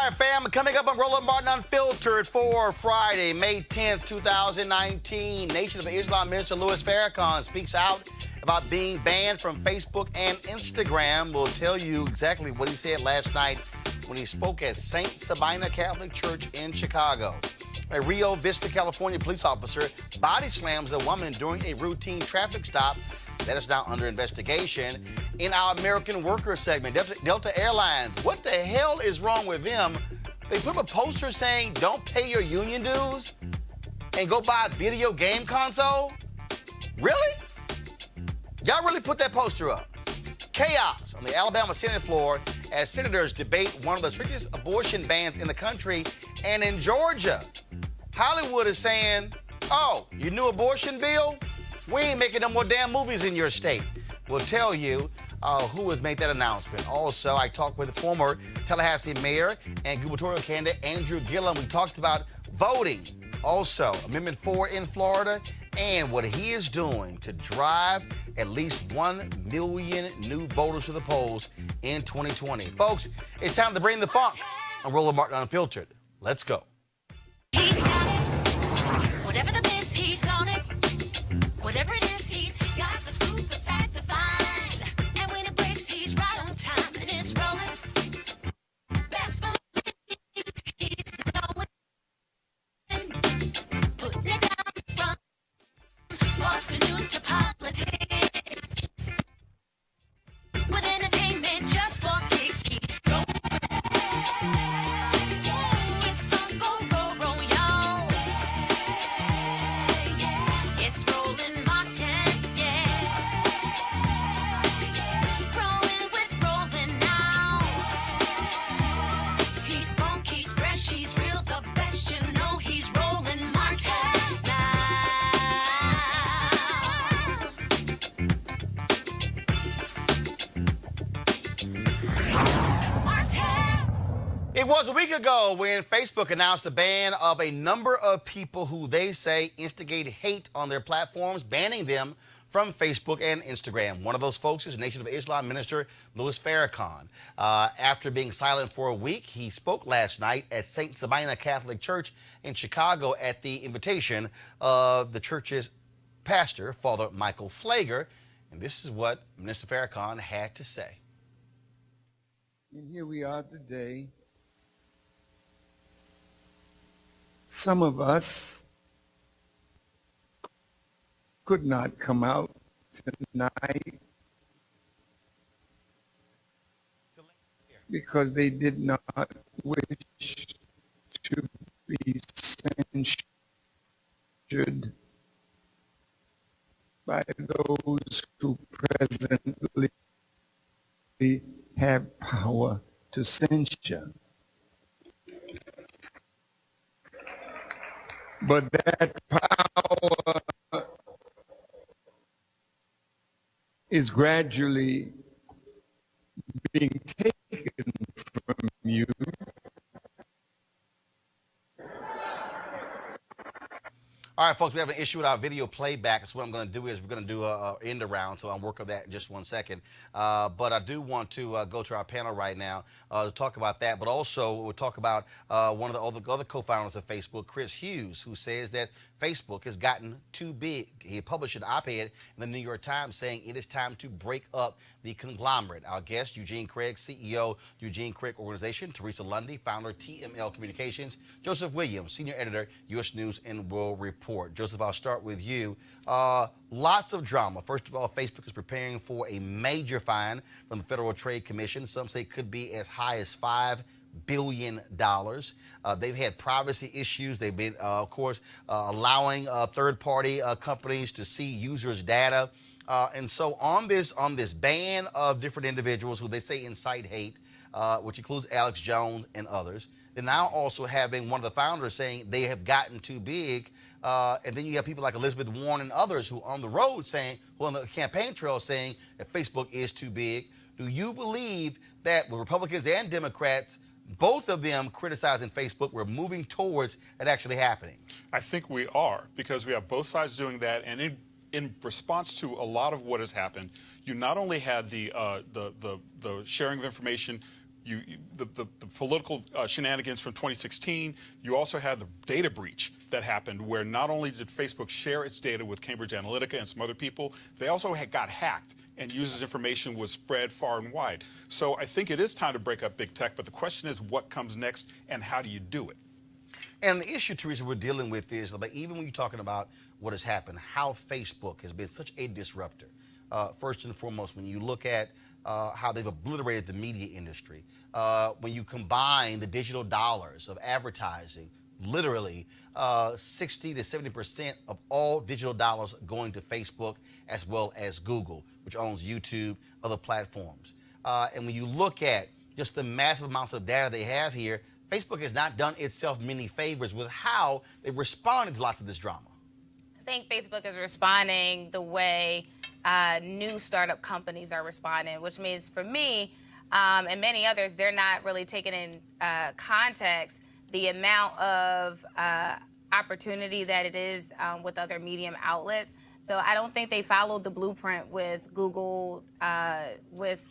right, fam, coming up on Roland Martin Unfiltered for Friday, May 10th, 2019. Nation of Islam Minister Louis Farrakhan speaks out about being banned from Facebook and Instagram. We'll tell you exactly what he said last night when he spoke at St. Sabina Catholic Church in Chicago. A Rio Vista, California police officer body slams a woman during a routine traffic stop. That is now under investigation. In our American Worker segment, Delta Airlines, what the hell is wrong with them? They put up a poster saying, don't pay your union dues and go buy a video game console? Really? Y'all really put that poster up? Chaos on the Alabama Senate floor as senators debate one of the strictest abortion bans in the country. And in Georgia, Hollywood is saying, oh, your new abortion bill? We ain't making no more damn movies in your state. We'll tell you who has made that announcement. Also, I talked with the former Tallahassee mayor and gubernatorial candidate Andrew Gillum. We talked about voting. Also, Amendment 4 in Florida and what he is doing to drive at least 1 million new voters to the polls in 2020. Folks, it's time to bring the funk on Roland Martin Unfiltered. Let's go. He's got it. Whatever the miss, he's on it. Whatever it is, he's got the scoop, the fact, the find. And when it breaks, he's right on time and it's rolling. Best believe he's going. Putting it down from sports to news to politics. With entertainment just for kicks, he's rolling. It's on go, y'all. It's Roland Martin, yeah. Rolling with Roland now. He's funk, he's fresh, he's real, the best, you know he's Roland Martin now. Martin. It was a week ago when Facebook announced the ban of a number of people who they say instigate hate on their platforms, banning them from Facebook and Instagram. One of those folks is Nation of Islam Minister Louis Farrakhan. After being silent for a week, he spoke last night at St. Sabina Catholic Church in Chicago at the invitation of the church's pastor, Father Michael Flager. And this is what Minister Farrakhan had to say. And here we are today. Some of us could not come out tonight because they did not wish to be censured by those who presently have power to censure. But that power is gradually being taken from you. All right, folks, we have an issue with our video playback. So what I'm going to do is we're going to do an end around, so I'll work on that in just 1 second. But I do want to go to our panel right now to talk about that. But also, we'll talk about one of the other co-founders of Facebook, Chris Hughes, who says that Facebook has gotten too big. He published an op-ed in the New York Times saying it is time to break up the conglomerate. Our guest, Eugene Craig, CEO, Eugene Craig Organization, Teresa Lundy, founder, TML Communications, Joseph Williams, senior editor, U.S. News and World Report. Joseph, I'll start with you. Lots of drama. First of all, Facebook is preparing for a major fine from the Federal Trade Commission. Some say it could be as high as $5 billion. They've had privacy issues. They've been, of course, allowing third-party companies to see users' data. And so on this ban of different individuals who they say incite hate, which includes Alex Jones and others, they're now also having one of the founders saying they have gotten too big. And then you have people like Elizabeth Warren and others who on the road saying, well, on the campaign trail saying that Facebook is too big. Do you believe that with Republicans and Democrats, both of them criticizing Facebook, we're moving towards it actually happening? I think we are, because we have both sides doing that. And in response to a lot of what has happened, you not only had the sharing of information the political shenanigans from 2016. You also had the data breach that happened, where not only did Facebook share its data with Cambridge Analytica and some other people, they also got hacked, and users' information was spread far and wide. So I think it is time to break up big tech, but the question is what comes next and how do you do it? And the issue, Teresa, we're dealing with is, like, even when you're talking about what has happened, how Facebook has been such a disruptor. First and foremost, when you look at how they've obliterated the media industry, when you combine the digital dollars of advertising, literally 60 to 70% of all digital dollars going to Facebook, as well as Google, which owns YouTube, other platforms. And when you look at just the massive amounts of data they have here, Facebook has not done itself many favors with how they responded to lots of this drama. I think Facebook is responding the way new startup companies are responding, which means for me and many others, they're not really taking in context the amount of opportunity that it is with other medium outlets. So I don't think they followed the blueprint with Google, with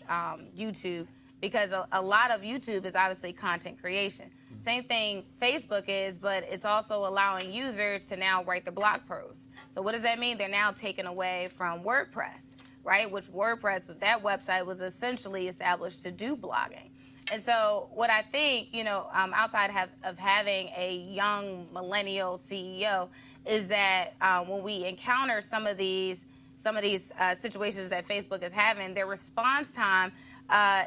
YouTube, because a lot of YouTube is obviously content creation. Same thing Facebook is, but it's also allowing users to now write the blog posts. So what does that mean? They're now taken away from WordPress, right? Which WordPress, that website was essentially established to do blogging. And so what I think, outside of having a young millennial CEO, is that when we encounter some of these situations that Facebook is having, their response time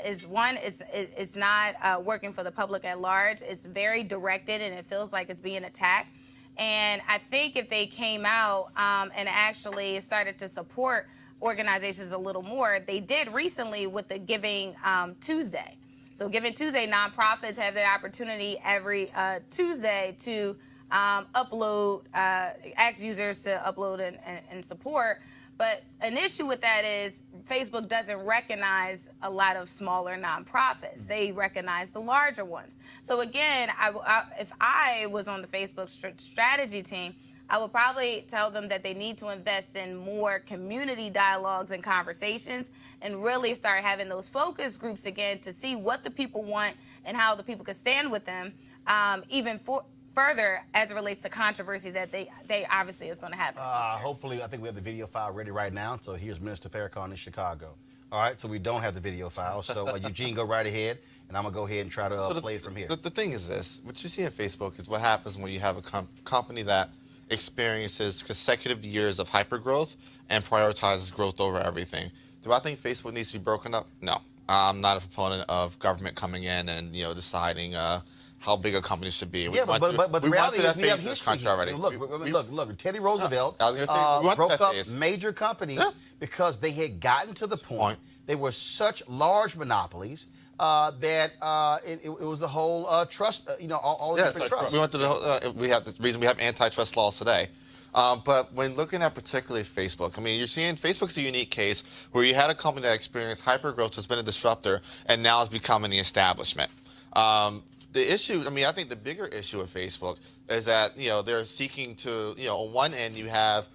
is one, it's not working for the public at large. It's very directed, and it feels like it's being attacked. And I think if they came out and actually started to support organizations a little more, they did recently with the Giving Tuesday. So Giving Tuesday, nonprofits have the opportunity every Tuesday to upload, ask users to upload and support. But an issue with that is Facebook doesn't recognize a lot of smaller nonprofits. They recognize the larger ones. So again, if I was on the Facebook strategy team, I would probably tell them that they need to invest in more community dialogues and conversations and really start having those focus groups again to see what the people want and how the people can stand with them, further as it relates to controversy that they obviously is going to happen. Hopefully, I think we have the video file ready right now. So here's Minister Farrakhan in Chicago. All right, so we don't have the video file. So Eugene, go right ahead, and I'm going to go ahead and try to play it from here. The thing is this. What you see on Facebook is what happens when you have a company that experiences consecutive years of hypergrowth and prioritizes growth over everything. Do I think Facebook needs to be broken up? No. I'm not a proponent of government coming in and deciding how big a company should be. Yeah, but the reality is we have history already. Look, Teddy Roosevelt broke up major companies because they had gotten to the point they were such large monopolies that it was the whole trust, all the different trusts. We went to we have the reason we have antitrust laws today. But when looking at particularly Facebook, I mean, you're seeing Facebook's a unique case where you had a company that experienced hypergrowth, has been a disruptor, and now is becoming the establishment. The issue, I think the bigger issue with Facebook is that, they're seeking to, on one end you have,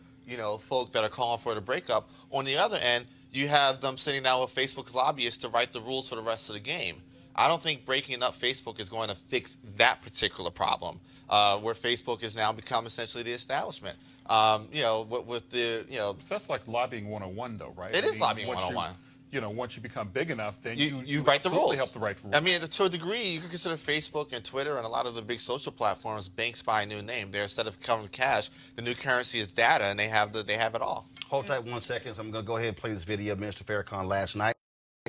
folk that are calling for the breakup. On the other end, you have them sitting down with Facebook's lobbyists to write the rules for the rest of the game. I don't think breaking up Facebook is going to fix that particular problem, where Facebook has now become essentially the establishment. With the, So that's like lobbying 101, though, right? It is lobbying 101. Once you become big enough, then you write the rules. Help to write the rules. I mean, to a degree, you can consider Facebook and Twitter and a lot of the big social platforms banks by a new name. They're, instead of coming cash, the new currency is data, and they have it all. Hold tight 1 second. So I'm going to go ahead and play this video of Minister Farrakhan last night.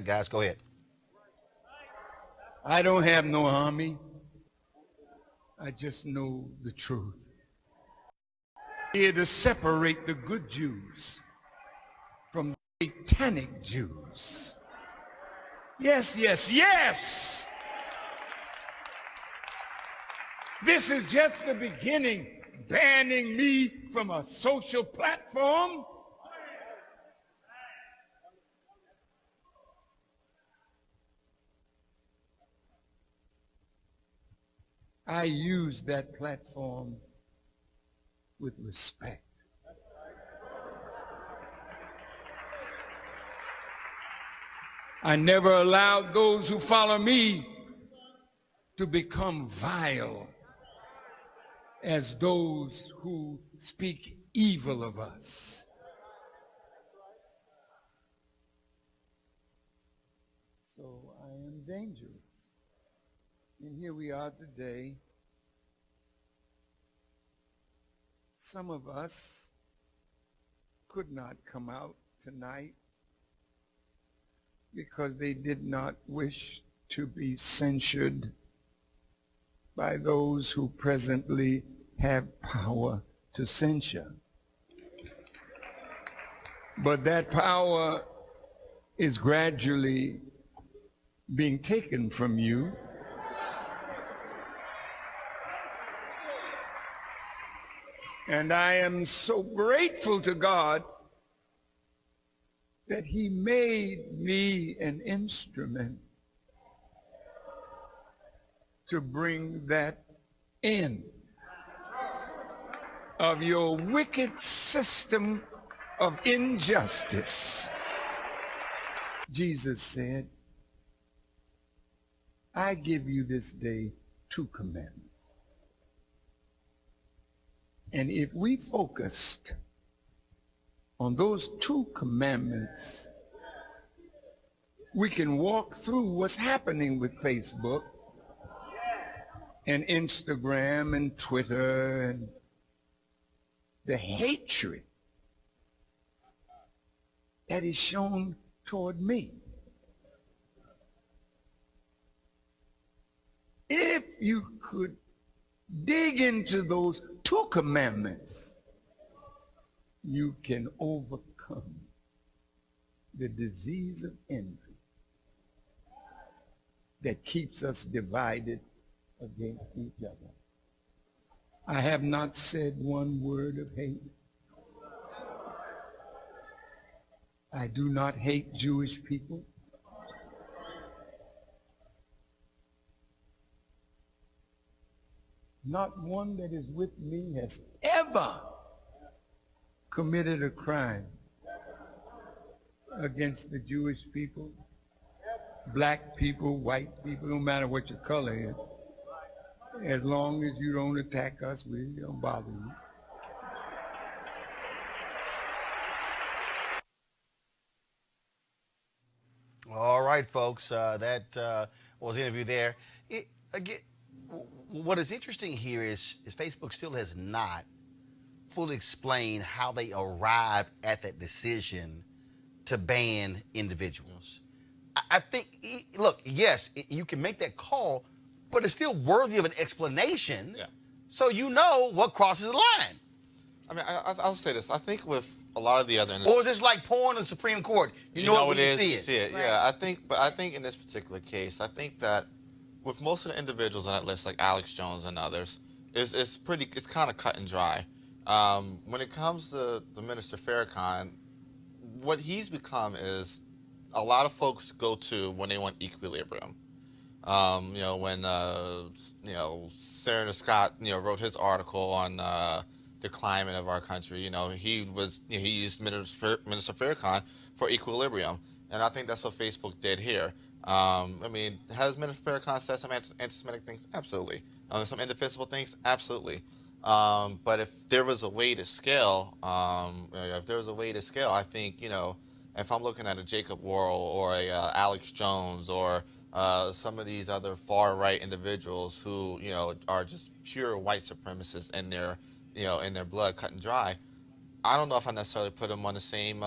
Guys, go ahead. I don't have no army. I just know the truth. Here to separate the good Jews from the satanic Jews. Yes, yes, yes! This is just the beginning, banning me from a social platform. I use that platform with respect. I never allowed those who follow me to become vile as those who speak evil of us. So I am dangerous. And here we are today. Some of us could not come out tonight because they did not wish to be censured by those who presently have power to censure. But that power is gradually being taken from you. And I am so grateful to God that he made me an instrument to bring that end of your wicked system of injustice. Jesus said, I give you this day 2 commandments. And if we focused on those 2 commandments, we can walk through what's happening with Facebook and Instagram and Twitter and the hatred that is shown toward me. If you could dig into those 2 commandments, you can overcome the disease of envy that keeps us divided against each other. I have not said one word of hate. I do not hate Jewish people. Not one that is with me has ever committed a crime against the Jewish people, black people, white people, no matter what your color is. As long as you don't attack us, we don't bother you. All right, folks, that was the interview there. Again, what is interesting here is Facebook still has not fully explained how they arrived at that decision to ban individuals. I think, look, yes, you can make that call, but it's still worthy of an explanation. Yeah. So you know what crosses the line. I mean, I'll say this. I think with a lot of the other... Or is this like porn in the Supreme Court? You know it when you see it. Right. Yeah, I think in this particular case, I think that with most of the individuals on that list, like Alex Jones and others, it's kind of cut and dry. When it comes to the Minister Farrakhan, what he's become is a lot of folks go to when they want equilibrium. When Senator Scott, wrote his article on the climate of our country, he used Minister Farrakhan for equilibrium, and I think that's what Facebook did here. Has Minister Farrakhan said some anti-Semitic things? Absolutely. Some indefensible things? Absolutely. But if there was a way to scale, I think, if I'm looking at a Jacob Worrell or a Alex Jones or some of these other far-right individuals who, are just pure white supremacists in their blood, cut and dry, I don't know if I necessarily put them on the same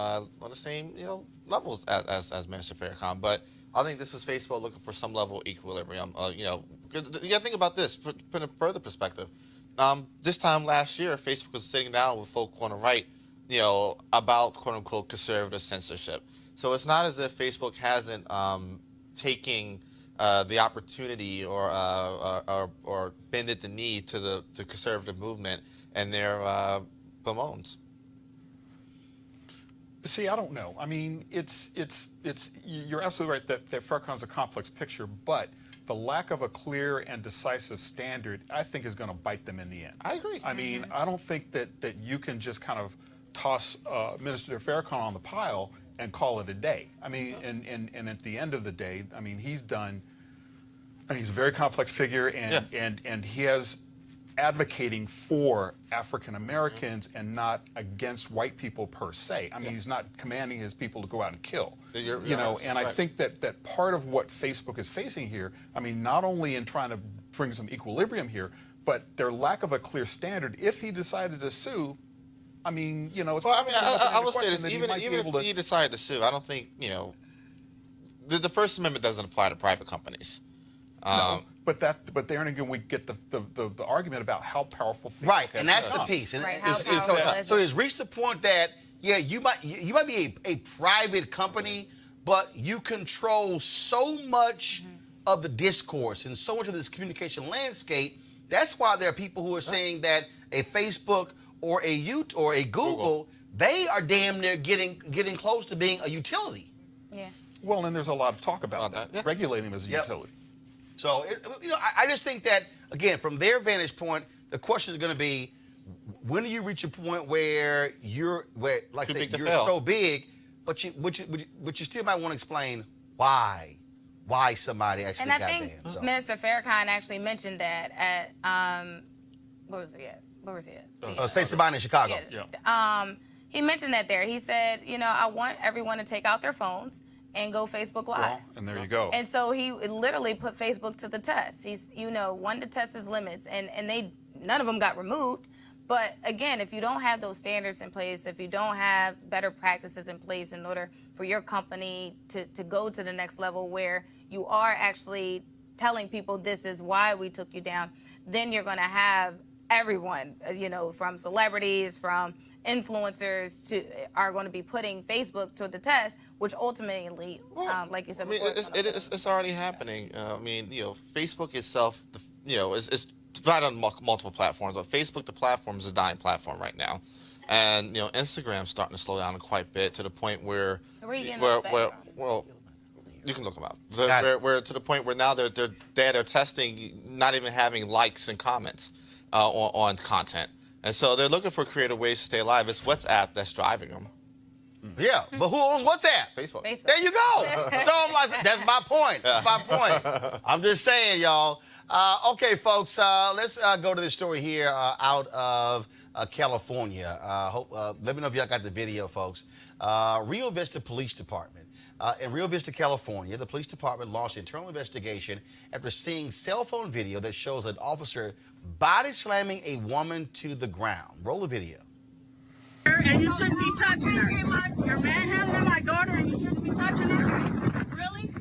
levels as Minister Farrakhan, but I think this is Facebook looking for some level of equilibrium. You got to think about this, put in further perspective. This time last year, Facebook was sitting down with folk on the right, about quote-unquote conservative censorship. So it's not as if Facebook hasn't taking the opportunity or bended the knee to the conservative movement and their bemoans. But see, I don't know. I mean, you're absolutely right that Farrakhan's a complex picture, but the lack of a clear and decisive standard, I think, is going to bite them in the end. I agree. I mean, I don't think that you can just kind of toss Minister Farrakhan on the pile and call it a day. I mean, and at the end of the day, I mean, he's done He's a very complex figure, and he has advocating for African Americans and not against white people per se. I mean, he's not commanding his people to go out and kill. You know, and I think that part of what Facebook is facing here, I mean, not only in trying to bring some equilibrium here, but their lack of a clear standard. If he decided to sue, I mean, you know, it's well, I mean, I will say this: even if he decided to sue, I don't think, you know, the First Amendment doesn't apply to private companies. No, but there again we get the argument about how powerful Facebook Right, has and that's become. the piece. And Right, how powerful is so it? it's reached the point that you might be a private company, but you control so much of the discourse and so much of this communication landscape. That's why there are people who are saying that a Facebook or a Google, they are damn near getting close to being a utility. Yeah. Well, and there's a lot of talk about that, regulating them as a utility. So, I just think that, again, from their vantage point, the question is going to be, when do you reach a point where you're so big, but you still might want to explain why somebody actually And I got think banned. So. Minister Farrakhan actually mentioned that at where was he at? State Sabine in Chicago. He mentioned that there. He said, you know, I want everyone to take out their phones and go Facebook Live. Well, and there you go. And so he literally put Facebook to the test. He's, you know, wanted to test his limits, and none of them got removed. But again, if you don't have those standards in place, if you don't have better practices in place in order for your company to go to the next level where you are actually telling people this is why we took you down, then you're going to have everyone, you know, from celebrities, from influencers are going to be putting Facebook to the test, which ultimately, like you said, I mean, it's already happening. I mean, you know, Facebook itself, you know, is divided on multiple platforms. But Facebook, the platform, is a dying platform right now, and you know, Instagram's starting to slow down quite a bit to the point where, well, you can look them up. Where to the point where now they're testing not even having likes and comments on content. And so they're looking for creative ways to stay alive. It's WhatsApp that's driving them. Yeah, but who owns WhatsApp? Facebook. There you go. So I'm like, that's my point. That's my point. I'm just saying, y'all. Okay, folks, let's go to this story here out of California. Let me know if y'all got the video, folks. Rio Vista Police Department. In Rio Vista, California, the police department launched an internal investigation after seeing cell phone video that shows an officer body slamming a woman to the ground. Roll the video. And you shouldn't be touching her. You're manhandling my daughter and you shouldn't be touching her? Really?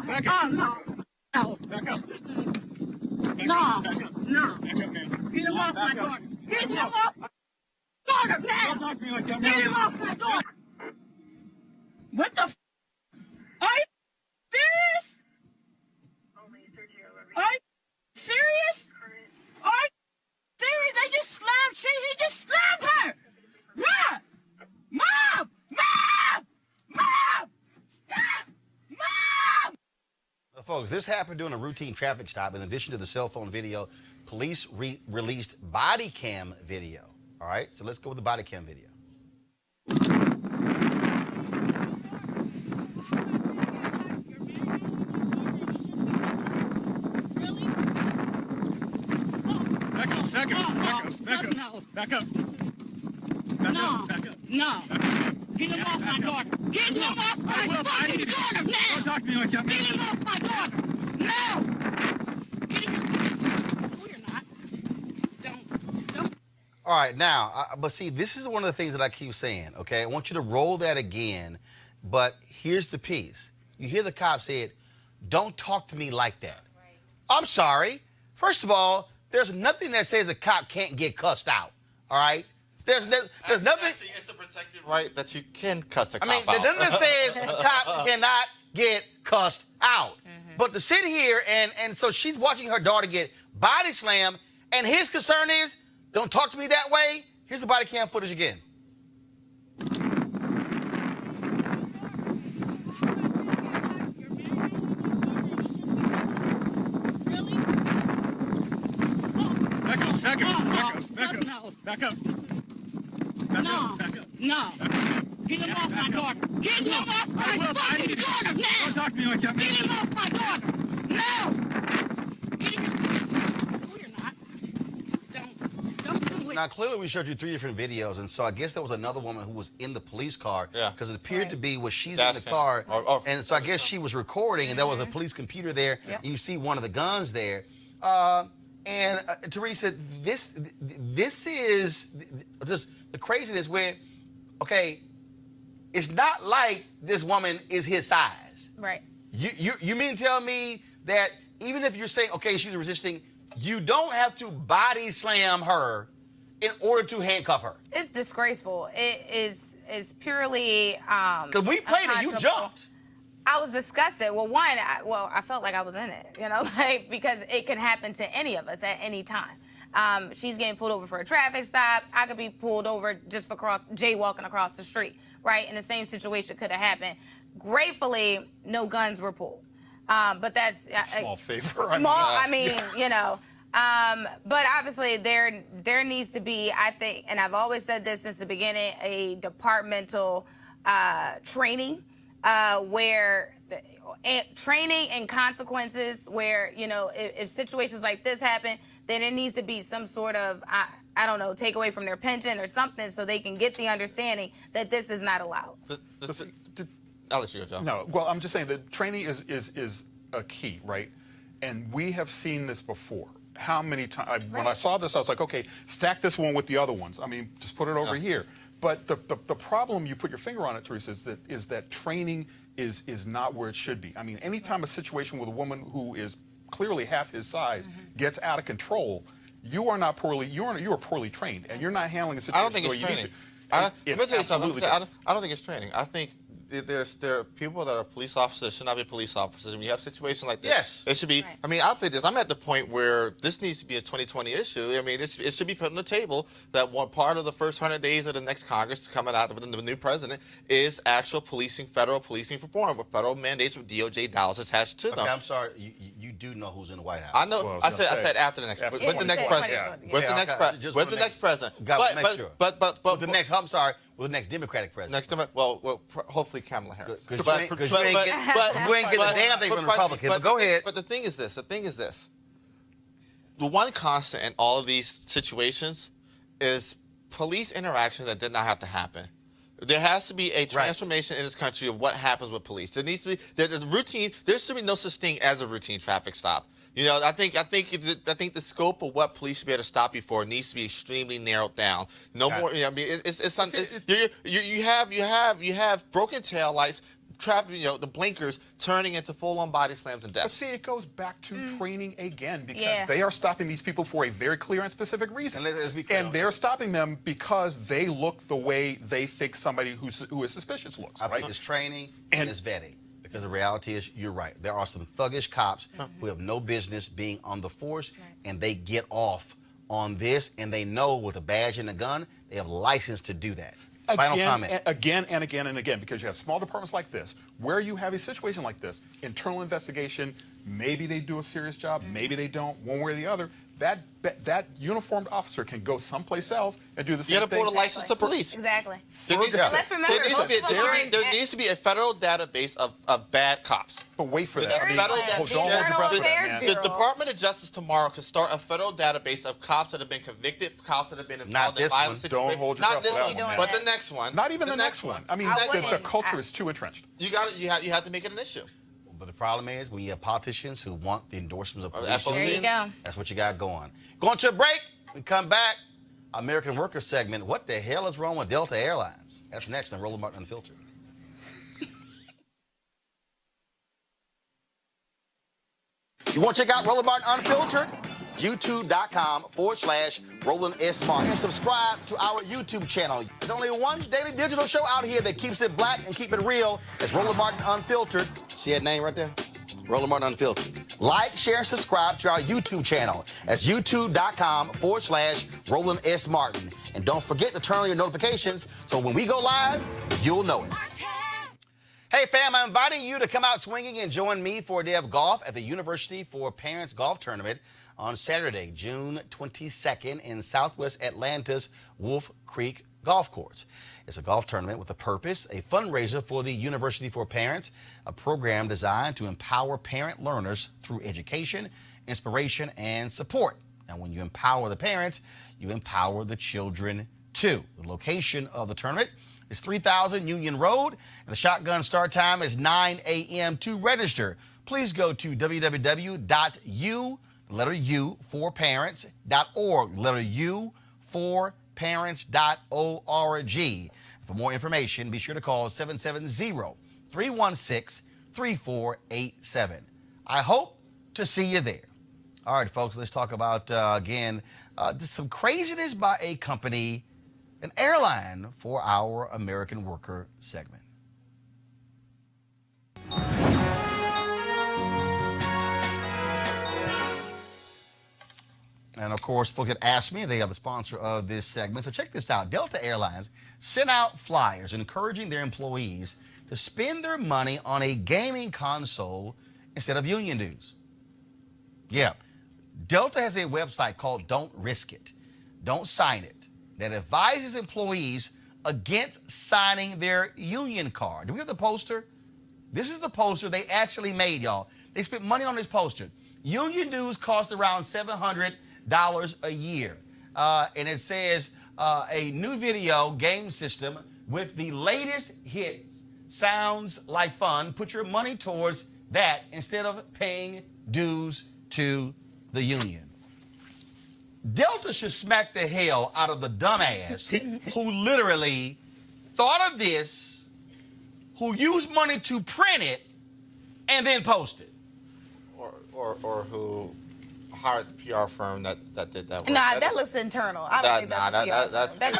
Back up. No. Back up. No. No. Back up, man. Get him off my daughter. Get him off my daughter, man. Don't talk to me like that. Get him off my daughter. What the f? Are you serious? Are you serious? Are you serious? They just slammed. He just slammed her. Mom! Mom! Mom! Mom! Stop! Mom! Folks, this happened during a routine traffic stop. In addition to the cell phone video, police released body cam video. All right, so let's go with the body cam video. Back up. No. Get him off my daughter. Get him off my fucking daughter now. Don't talk to me like that, man. Get him off my daughter. No. Get him. No, you're not. Don't. All right, now, but see, this is one of the things that I keep saying, okay? I want you to roll that again, but here's the piece. You hear the cop say it, don't talk to me like that. Right. I'm sorry. First of all, there's nothing that says a cop can't get cussed out, all right? There's nothing. Actually, it's a protected right that you can cuss a cop out. There's nothing that says a cop cannot get cussed out. But to sit here and so she's watching her daughter get body slammed, and his concern is, don't talk to me that way. Here's the body cam footage again. Back up. No. Get him off my daughter. Get him off my fucking daughter now! Don't talk to me like that, Get man. him off my daughter! Now! Get him. No, you're not. Don't do it. Now, clearly, we showed you 3 different videos, and so I guess there was another woman who was in the police car. Yeah. Because it appeared to be she's That's in the him. car, Or- and so I guess she was recording, and there was a police computer there, Yep. and you see one of the guns there. Teresa, this is just the craziness where, okay, it's not like this woman is his size. Right. You mean to tell me that even if you're saying, okay, she's resisting, you don't have to body slam her in order to handcuff her? It's disgraceful. It is purely Because we played it, you unconscionable. jumped. I was disgusted. Well, I felt like I was in it, like, because it can happen to any of us at any time. She's getting pulled over for a traffic stop. I could be pulled over just for jaywalking across the street, right? And the same situation could have happened. Gratefully, no guns were pulled. But that's Small favor. But obviously there needs to be, I think, and I've always said this since the beginning, a departmental training where training and consequences where, if situations like this happen, then there needs to be some sort of, I don't know, take away from their pension or something so they can get the understanding that this is not allowed. I'll let you go, John. No, well, I'm just saying that training is a key, right? And we have seen this before. How many times? When I saw this, I was like, okay, stack this one with the other ones. I mean, just put it over here. But the problem, you put your finger on it, Teresa, is that training is not where it should be. I mean, anytime a situation with a woman who is clearly half his size gets out of control, you are poorly trained, and you're not handling the situation. I don't think it's training. Let me tell you something. I don't think it's training. I think there are people that are police officers should not be police officers. And when you have situations like this, Yes. it should be. Right. I mean, I'll say this. I'm at the point where this needs to be a 2020 issue. I mean, it should be put on the table that one part of the first 100 days of the next Congress coming out of the new president is actual policing, federal policing reform with federal mandates with DOJ dollars attached to them. Okay, I'm sorry. You do know who's in the White House. I know. Well, I said after the next, after with the next 2020. president, Yeah. with the Yeah, next okay. president, Just with wanna the make- next president. Got to make sure. But With the next, I'm sorry, with the next Democratic president. next time, well, hopefully Kamala Harris. Because you ain't getting a damn thing from the Republicans. But go ahead. But the thing is this. The one constant in all of these situations is police interaction that did not have to happen. There has to be a transformation in this country of what happens with police. There needs to be the routine. There should be no such thing as a routine traffic stop. I think the scope of what police should be able to stop you for needs to be extremely narrowed down. No more. I mean, it's something. You have broken tail lights, traffic. The blinkers turning into full-on body slams and But deaths. see, it goes back to training again because Yeah. they are stopping these people for a very clear and specific reason. And let's be clear. And they're stopping them because they look the way they think somebody who is suspicious looks, I right? think it's training and And- it's vetting. Because the reality is, you're right. There are some thuggish cops who have no business being on the force, and they get off on this, and they know with a badge and a gun, they have license to do that. Final comment. Again and again and again, because you have small departments like this, where you have a situation like this, internal investigation, maybe they do a serious job, maybe they don't, one way or the other. That uniformed officer can go someplace else and do the You same got to thing. pull a license to police. Exactly. There needs, Let's remember, there needs to be a federal database of bad cops. But wait for The that. I mean, federal- don't the hold your Internal breath for that, Affairs man. Bureau. The Department of Justice tomorrow could start a federal database of cops that have been convicted, cops that have been involved in this violent one. situations. Don't hold your Not breath this for that one, one, but man. the next one. Not even the next one. I mean, I the wouldn't- culture is too entrenched. You have to make it an issue. But the problem is, when you have politicians who want the endorsements of police Absolutely. There you go. that's what you got going. Going to a break. We come back. American Worker segment. What the hell is wrong with Delta Airlines? That's next on Roland Martin Unfiltered. You want to check out Roland Martin Unfiltered? YouTube.com/Roland S. Martin. And subscribe to our YouTube channel. There's only one daily digital show out here that keeps it black and keep it real. It's Roland Martin Unfiltered. See that name right there? Roland Martin Unfiltered. Like, share, and subscribe to our YouTube channel. That's youtube.com/Roland S. Martin. And don't forget to turn on your notifications so when we go live, you'll know it. Hey, fam, I'm inviting you to come out swinging and join me for a day of golf at the University for Parents Golf Tournament on Saturday, June 22nd in Southwest Atlanta's Wolf Creek golf course. It's a golf tournament with a purpose, a fundraiser for the University for Parents, a program designed to empower parent learners through education, inspiration, and support. Now, when you empower the parents, you empower the children too. The location of the tournament is 3000 Union Road, and the shotgun start time is 9 a.m. To register, please go to www.u4parents.org. For more information, be sure to call 770-316-3487. I hope to see you there. All right, folks, let's talk about, some craziness by a company, an airline, for our American Worker segment. And, of course, look at Ask Me. They are the sponsor of this segment. So check this out. Delta Airlines sent out flyers encouraging their employees to spend their money on a gaming console instead of union dues. Yeah. Delta has a website called Don't Risk It, Don't Sign It, that advises employees against signing their union card. Do we have the poster? This is the poster they actually made, y'all. They spent money on this poster. Union dues cost around $700 a year. And it says a new video game system with the latest hits sounds like fun. Put your money towards that instead of paying dues to the union. Delta should smack the hell out of the dumbass who literally thought of this, who used money to print it and then post it. Or who hired the PR firm that did that work. Nah, that looks internal. I don't think that's that's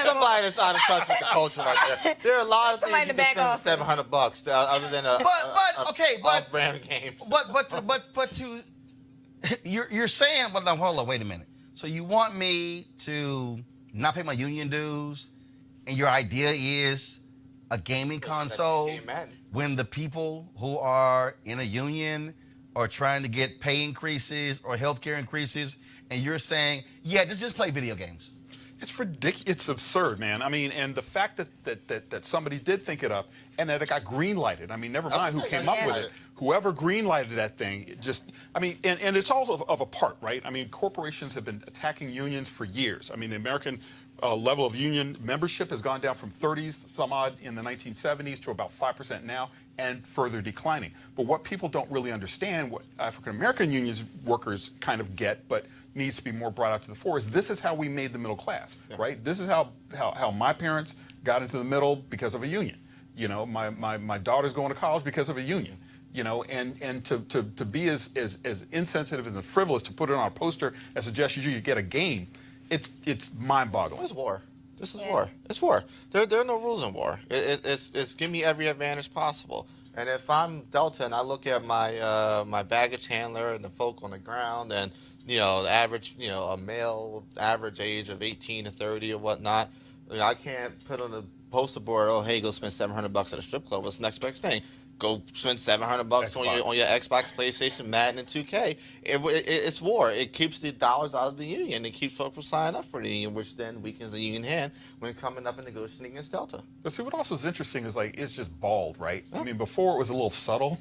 somebody that's out of touch with the culture right there. There are a lot of things you can spend $700 other than a off-brand games. But you're saying, well, now, hold on, wait a minute. So you want me to not pay my union dues, and your idea is a gaming console when the people who are in a union are trying to get pay increases or healthcare increases, and you're saying, yeah, just play video games. It's ridiculous. It's absurd, man. I mean, and the fact that somebody did think it up and that it got green-lighted. I mean, never mind who came up with it. Whoever green-lighted that thing, and it's all of a part, right? I mean, corporations have been attacking unions for years. I mean, the American level of union membership has gone down from 30s some odd in the 1970s to about 5% now, and further declining. But what people don't really understand, what African-American unions workers kind of get, but needs to be more brought out to the fore, is this is how we made the middle class, right? This is how my parents got into the middle because of a union. You know, my daughter's going to college because of a union. You know, and to be as insensitive and frivolous to put it on a poster that suggests you get a game, it's mind-boggling. It's war. This is war. It's war. There are no rules in war. It's give me every advantage possible. And if I'm Delta and I look at my baggage handler and the folk on the ground and the average a male average age of 18 to 30 or whatnot, I can't put on the poster board, oh hey, go spend $700 at a strip club. What's the next best thing? Go spend $700 on your Xbox, PlayStation, Madden, and 2K. It's war. It keeps the dollars out of the union. It keeps folks from signing up for the union, which then weakens the union hand when coming up and negotiating against Delta. But see, what also is interesting is it's just bald, right? I mean, before it was a little subtle.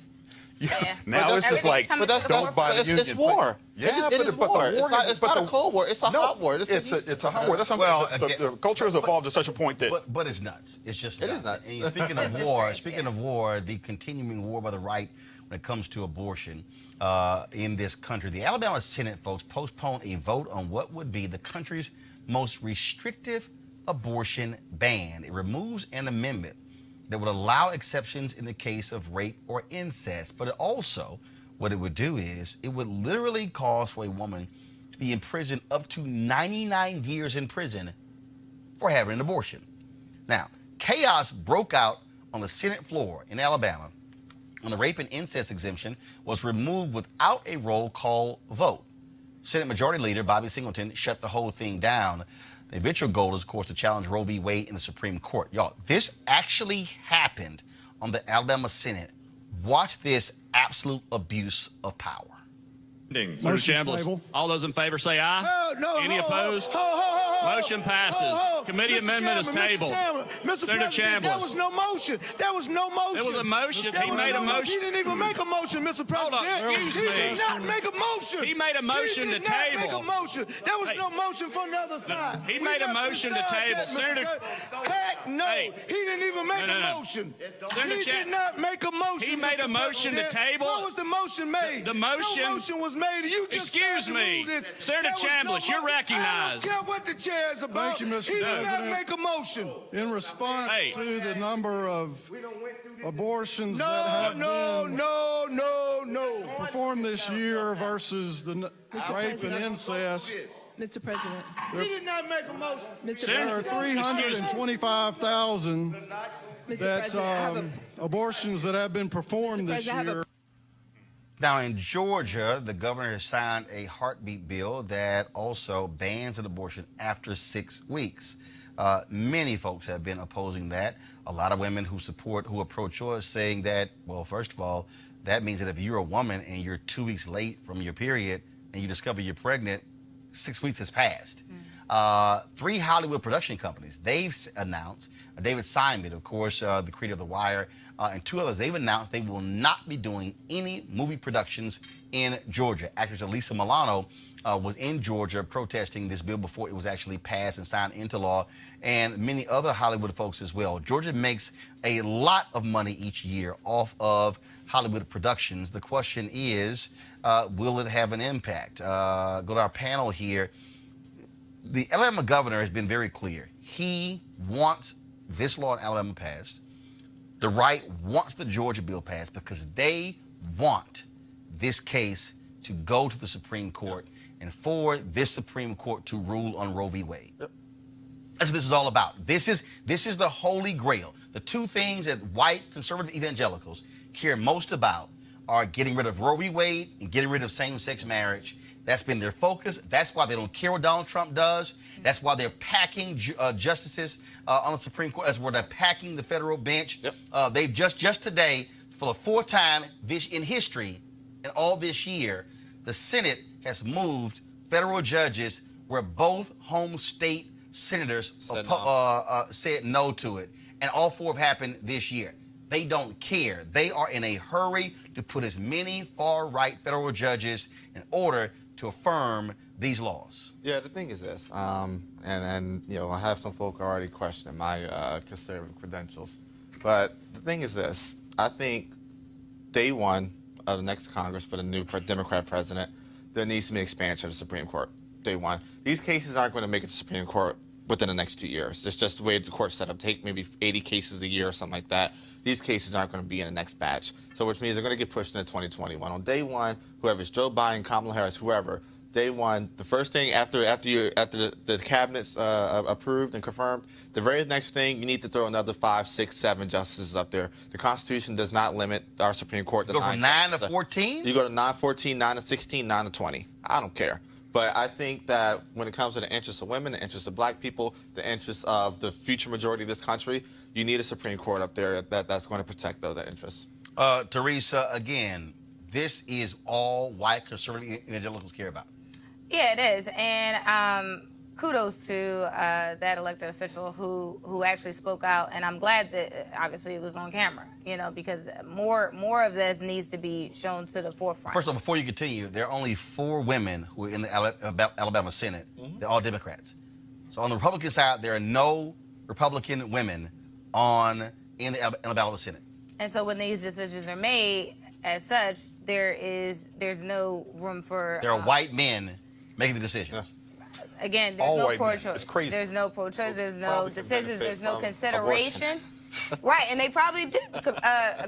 Now it's just like, don't buy the union. It's war. Yeah, it is war. It's not a cold war. It's a hot war. It's a hot war. That's what I'm saying. The culture has evolved to such a point that. But it's nuts. It's just nuts. It is nuts. And speaking of war, the continuing war by the right when it comes to abortion in this country, the Alabama Senate, folks, postponed a vote on what would be the country's most restrictive abortion ban. It removes an amendment that would allow exceptions in the case of rape or incest. But it also, what it would do is, it would literally cause for a woman to be in prison up to 99 years in prison for having an abortion. Now, chaos broke out on the Senate floor in Alabama when the rape and incest exemption was removed without a roll call vote. Senate Majority Leader Bobby Singleton shut the whole thing down. The eventual goal is, of course, to challenge Roe v. Wade in the Supreme Court. Y'all, this actually happened on the Alabama Senate. Watch this absolute abuse of power. Mr. Chambliss, all those in favor say aye. No. Any opposed? Motion passes. Committee amendment is tabled. Senator Chambliss. There was no motion. There was no motion. There was a motion. He made a motion. He didn't even make a motion, Mr. President. Hold on, excuse me. He did not make a motion. He made a motion to He did not table. make a motion. There was no motion from the other side. He made a motion to table. Senator. Heck no. Hey. He didn't even make No. a motion. Senator He did not make a motion. He made a Mr. motion to President. table. What was the motion made? The motion. No motion was made. You just Excuse started to me. move this. Senator There was no Chambliss, you're mo- recognized. I don't care what the chair is about. Thank you, Mr. He did not President. make a motion. In response Hey. to the number of abortions that No, have no, been no, no, no. performed this year versus the rape and incest, Mr. President. He did not make a motion. Mr. there are President. 325,000 Mr. that President, I have a abortions that have been performed Mr. this President, I have a- year. Now, in Georgia, the governor has signed a heartbeat bill that also bans an abortion after 6 weeks. Many folks have been opposing that. A lot of women who are pro-choice, saying that, well, first of all, that means that if you're a woman and you're 2 weeks late from your period and you discover you're pregnant, 6 weeks has passed. 3 Hollywood production companies, they've announced, David Simon, of course, the creator of The Wire, and 2 others, they've announced they will not be doing any movie productions in Georgia. Actress Elisa Milano was in Georgia protesting this bill before it was actually passed and signed into law, and many other Hollywood folks as well. Georgia makes a lot of money each year off of Hollywood productions. The question is, will it have an impact? Go to our panel here. The Alabama governor has been very clear. He wants this law in Alabama passed. The right wants the Georgia bill passed because they want this case to go to the Supreme Court and for this Supreme Court to rule on Roe v. Wade. That's what this is all about. This is the holy grail. The 2 things that white conservative evangelicals care most about are getting rid of Roe v. Wade and getting rid of same-sex marriage. That's been their focus. That's why they don't care what Donald Trump does. That's why they're packing justices on the Supreme Court. That's where they're packing the federal bench. They've just today, for the 4th time in history, in all this year, the Senate has moved federal judges where both home state senators said no to it. And all 4 have happened this year. They don't care. They are in a hurry to put as many far-right federal judges in order to affirm these laws. Yeah, the thing is this, and you know, I have some folk already questioning my conservative credentials, but the thing is this: I think day one of the next Congress for the new Democrat president, there needs to be an expansion of the Supreme Court. Day one. These cases aren't going to make it to the Supreme Court within the next 2 years. It's just the way the court's set up. Take maybe 80 cases a year or something like that. These cases aren't going to be in the next batch. So which means they're going to get pushed into 2021. On day one, whoever's Joe Biden, Kamala Harris, whoever, day one, the first thing after the cabinet's approved and confirmed, the very next thing, you need to throw another 5, 6, 7 justices up there. The Constitution does not limit our Supreme Court to Go from 9 to 14? You go to 9 to 14, 9 to 16, 9 to 20. I don't care. But I think that when it comes to the interests of women, the interests of black people, the interests of the future majority of this country, you need a Supreme Court up there that's going to protect those interests. Teresa, again, this is all white conservative evangelicals care about. Yeah, it is. And kudos to that elected official who actually spoke out. And I'm glad that obviously it was on camera, you know, because more of this needs to be shown to the forefront. First of all, before you continue, there are only 4 women who are in the Alabama Senate. They're all Democrats. So on the Republican side, there are no Republican women in the Alabama Senate. And so when these decisions are made, as such, there's no room for. There are white men making the decisions. Again, there's All no white men. pro-choice. It's crazy. There's no pro-choice. There's no Probably can decisions. benefit There's no from consideration. Right, and they probably did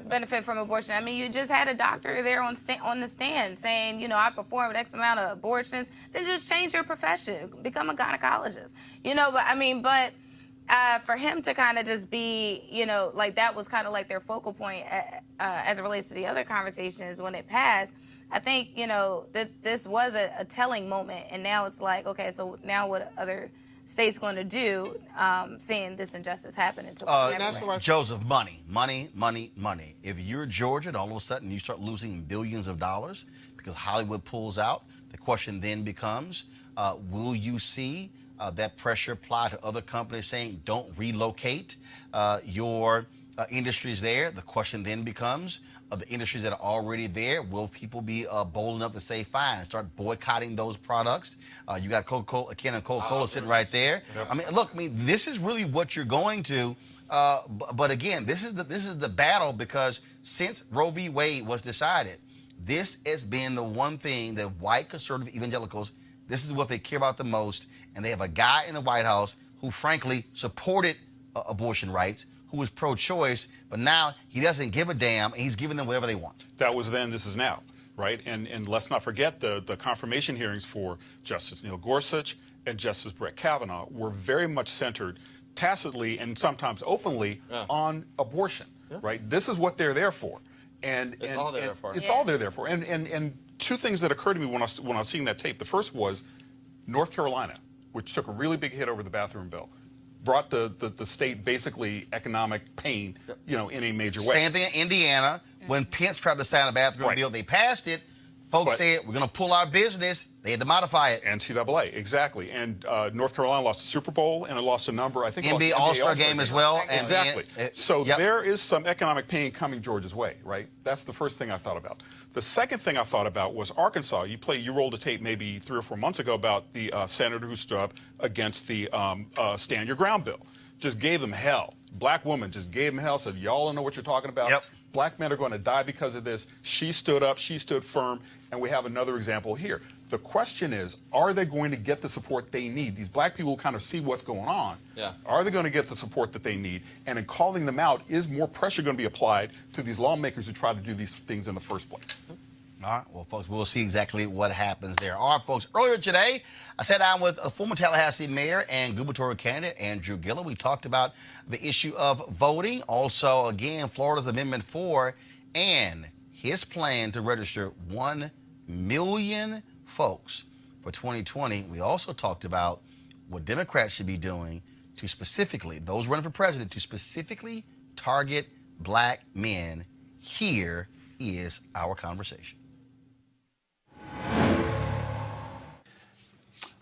benefit from abortion. I mean, you just had a doctor there on the stand saying, you know, I performed X amount of abortions. Then just change your profession, become a gynecologist. You know, but for him to kind of just be, you know, like that was kind of like their focal point as it relates to the other conversations when it passed. I think, you know, that this was a telling moment, and now it's like, okay, so now what other states going to do, seeing this injustice happen into Joseph, money. If you're Georgia and all of a sudden you start losing billions of dollars because Hollywood pulls out, the question then becomes, will you see that pressure applied to other companies saying don't relocate your industries there. The question then becomes, of the industries that are already there, will people be bold enough to say fine, start boycotting those products? You got Coca-Cola, Ken and Coca-Cola sitting right there. Yep. I mean, look, this is really what you're going to. But again, this is the battle, because since Roe v. Wade was decided, this has been the one thing that white conservative evangelicals, this is what they care about the most. And they have a guy in the White House who frankly supported abortion rights, who was pro-choice, but now he doesn't give a damn, and he's giving them whatever they want. That was then, this is now, right? And let's not forget the confirmation hearings for Justice Neil Gorsuch and Justice Brett Kavanaugh were very much centered tacitly and sometimes openly on abortion, right? This is what they're there for. And it's all they're there for. It's all they're there for. And two things that occurred to me when I was seeing that tape. The first was North Carolina, which took a really big hit over the bathroom bill, brought the state basically economic pain, in a major way. Same thing in Indiana. When Pence tried to sign a bathroom bill, they passed it. Folks said, we're going to pull our business. They had to modify it. NCAA, exactly. And North Carolina lost the Super Bowl, and it lost a number, I think. NBA All-Star game as well. Exactly. So there is some economic pain coming Georgia's way, right? That's the first thing I thought about. The second thing I thought about was Arkansas. You rolled a tape maybe 3 or 4 months ago about the senator who stood up against the Stand Your Ground bill. Just gave them hell. Black woman just gave them hell, said, y'all don't know what you're talking about. Yep. Black men are going to die because of this. She stood up, she stood firm, and we have another example here. The question is, are they going to get the support they need? These black people kind of see what's going on. Yeah. Are they going to get the support that they need? And in calling them out, is more pressure going to be applied to these lawmakers who try to do these things in the first place? All right, well, folks, we'll see exactly what happens there. All right, folks, earlier today, I sat down with a former Tallahassee mayor and gubernatorial candidate, Andrew Gillum. We talked about the issue of voting. Also, again, Florida's Amendment 4 and his plan to register 1 million folks for 2020. We also talked about what Democrats should be doing to specifically, those running for president, to specifically target black men. Here is our conversation.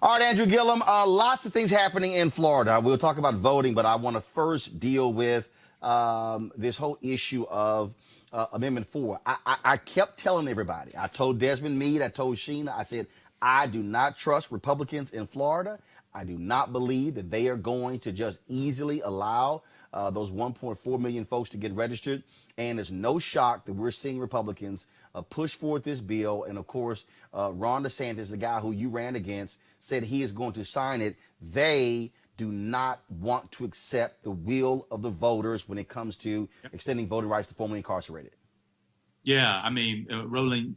All right, Andrew Gillum, lots of things happening in Florida. We'll talk about voting, but I want to first deal with this whole issue of Amendment 4. I kept telling everybody, I told Desmond Meade, I told Sheena, I said, I do not trust Republicans in Florida. I do not believe that they are going to just easily allow those 1.4 million folks to get registered. And it's no shock that we're seeing Republicans push forward this bill. And of course, Ron DeSantis, the guy who you ran against, said he is going to sign it. They do not want to accept the will of the voters when it comes to extending voting rights to formerly incarcerated. Yeah, I mean, Roland,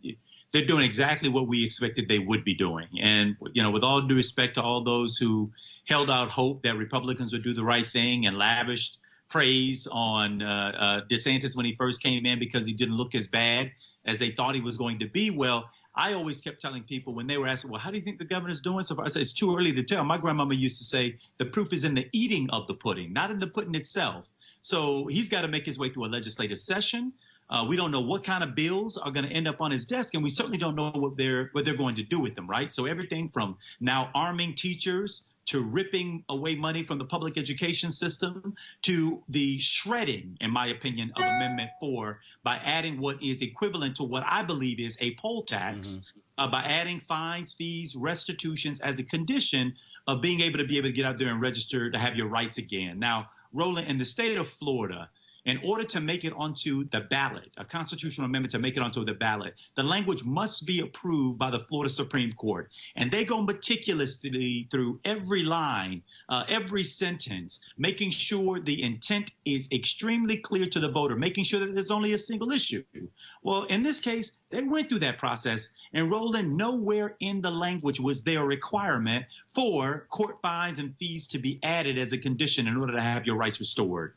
they're doing exactly what we expected they would be doing. And, with all due respect to all those who held out hope that Republicans would do the right thing and lavished praise on DeSantis when he first came in because he didn't look as bad as they thought he was going to be. Well, I always kept telling people when they were asking, well, how do you think the governor's doing so far? I said, it's too early to tell. My grandmama used to say the proof is in the eating of the pudding, not in the pudding itself. So he's got to make his way through a legislative session. We don't know what kind of bills are going to end up on his desk, and we certainly don't know what they're going to do with them, right? So everything from now arming teachers to ripping away money from the public education system to the shredding, in my opinion, of Amendment 4 by adding what is equivalent to what I believe is a poll tax, by adding fines, fees, restitutions as a condition of being able to get out there and register to have your rights again. Now, Roland, in the state of Florida, in order to make it onto the ballot, a constitutional amendment to make it onto the ballot, the language must be approved by the Florida Supreme Court. And they go meticulously through every line, every sentence, making sure the intent is extremely clear to the voter, making sure that there's only a single issue. Well, in this case, they went through that process. And Roland, nowhere in the language was there a requirement for court fines and fees to be added as a condition in order to have your rights restored.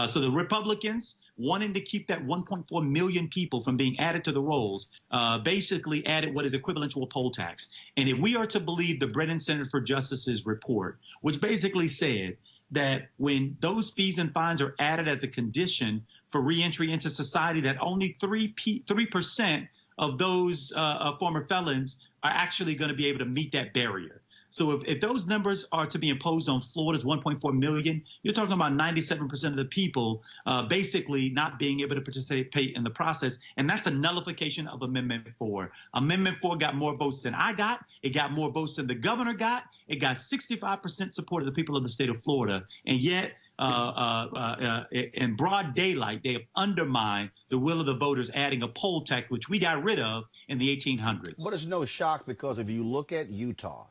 So the Republicans, wanting to keep that 1.4 million people from being added to the rolls, basically added what is equivalent to a poll tax. And if we are to believe the Brennan Center for Justice's report, which basically said that when those fees and fines are added as a condition for reentry into society, that only 3% of those former felons are actually going to be able to meet that barrier. So if those numbers are to be imposed on Florida's 1.4 million, you're talking about 97% of the people basically not being able to participate in the process. And that's a nullification of Amendment 4. Amendment 4 got more votes than I got. It got more votes than the governor got. It got 65% support of the people of the state of Florida. And yet, in broad daylight, they have undermined the will of the voters, adding a poll tax, which we got rid of in the 1800s. But it's no shock, because if you look at Utah,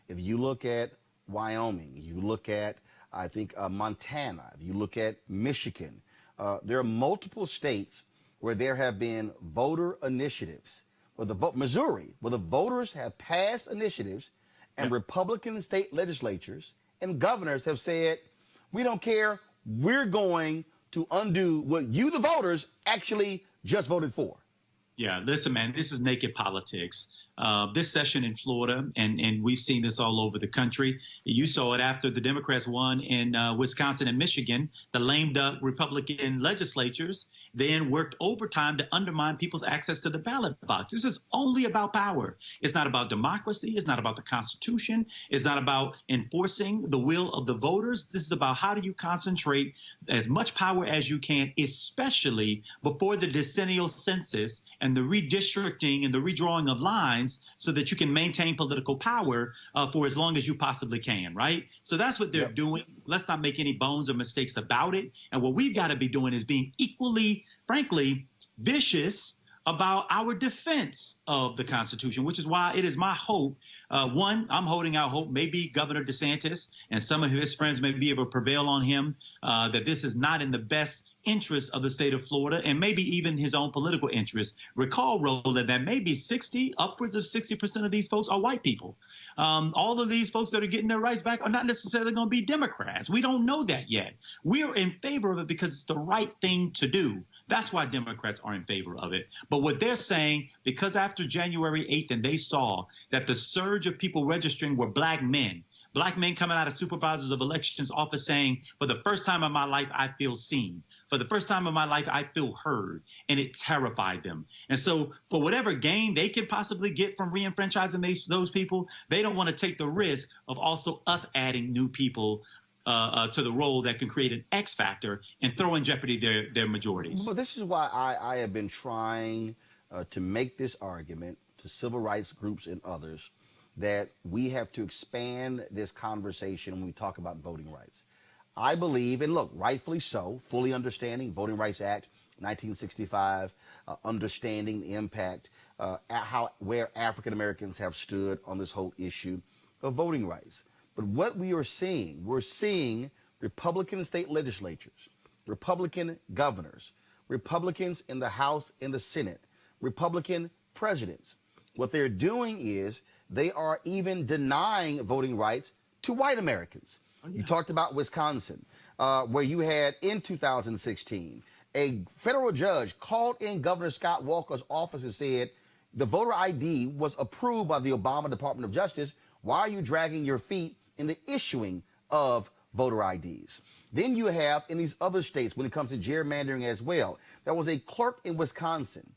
if you look at Wyoming, you look at, I think, Montana, if you look at Michigan, there are multiple states where there have been voter initiatives, Missouri, where the voters have passed initiatives, and Republican state legislatures and governors have said, we don't care, we're going to undo what you, the voters, actually just voted for. Yeah, listen, man, this is naked politics. This session in Florida, and we've seen this all over the country. You saw it after the Democrats won in Wisconsin and Michigan. The lame duck Republican legislatures then worked overtime to undermine people's access to the ballot box. This is only about power. It's not about democracy. It's not about the Constitution. It's not about enforcing the will of the voters. This is about how do you concentrate as much power as you can, especially before the decennial census and the redistricting and the redrawing of lines, so that you can maintain political power for as long as you possibly can, right? So that's what they're doing. Let's not make any bones or mistakes about it. And what we've got to be doing is being equally, frankly, vicious about our defense of the Constitution, which is why it is my hope. One, I'm holding out hope. Maybe Governor DeSantis and some of his friends may be able to prevail on him, that this is not in the best interest of the state of Florida, and maybe even his own political interest. Recall, Roland, that maybe upwards of 60% of these folks are white people. All of these folks that are getting their rights back are not necessarily going to be Democrats. We don't know that yet. We're in favor of it because it's the right thing to do. That's why Democrats are in favor of it. But what they're saying, because after January 8th, and they saw that the surge of people registering were black men coming out of supervisors of elections office saying, for the first time in my life, I feel seen. For the first time in my life, I feel heard, and it terrified them. And so for whatever gain they could possibly get from reenfranchising those people, they don't want to take the risk of also us adding new people to the role that can create an X factor and throw in jeopardy their majorities. Well, this is why I have been trying to make this argument to civil rights groups and others that we have to expand this conversation when we talk about voting rights. I believe, and look, rightfully so, fully understanding Voting Rights Act 1965, understanding the impact, where African Americans have stood on this whole issue of voting rights. But what we're seeing Republican state legislatures, Republican governors, Republicans in the House and the Senate, Republican presidents. What they're doing is they are even denying voting rights to white Americans. Oh, yeah. You talked about Wisconsin, where you had in 2016, a federal judge called in Governor Scott Walker's office and said, the voter ID was approved by the Obama Department of Justice. Why are you dragging your feet in the issuing of voter IDs? Then you have in these other states, when it comes to gerrymandering as well, there was a clerk in Wisconsin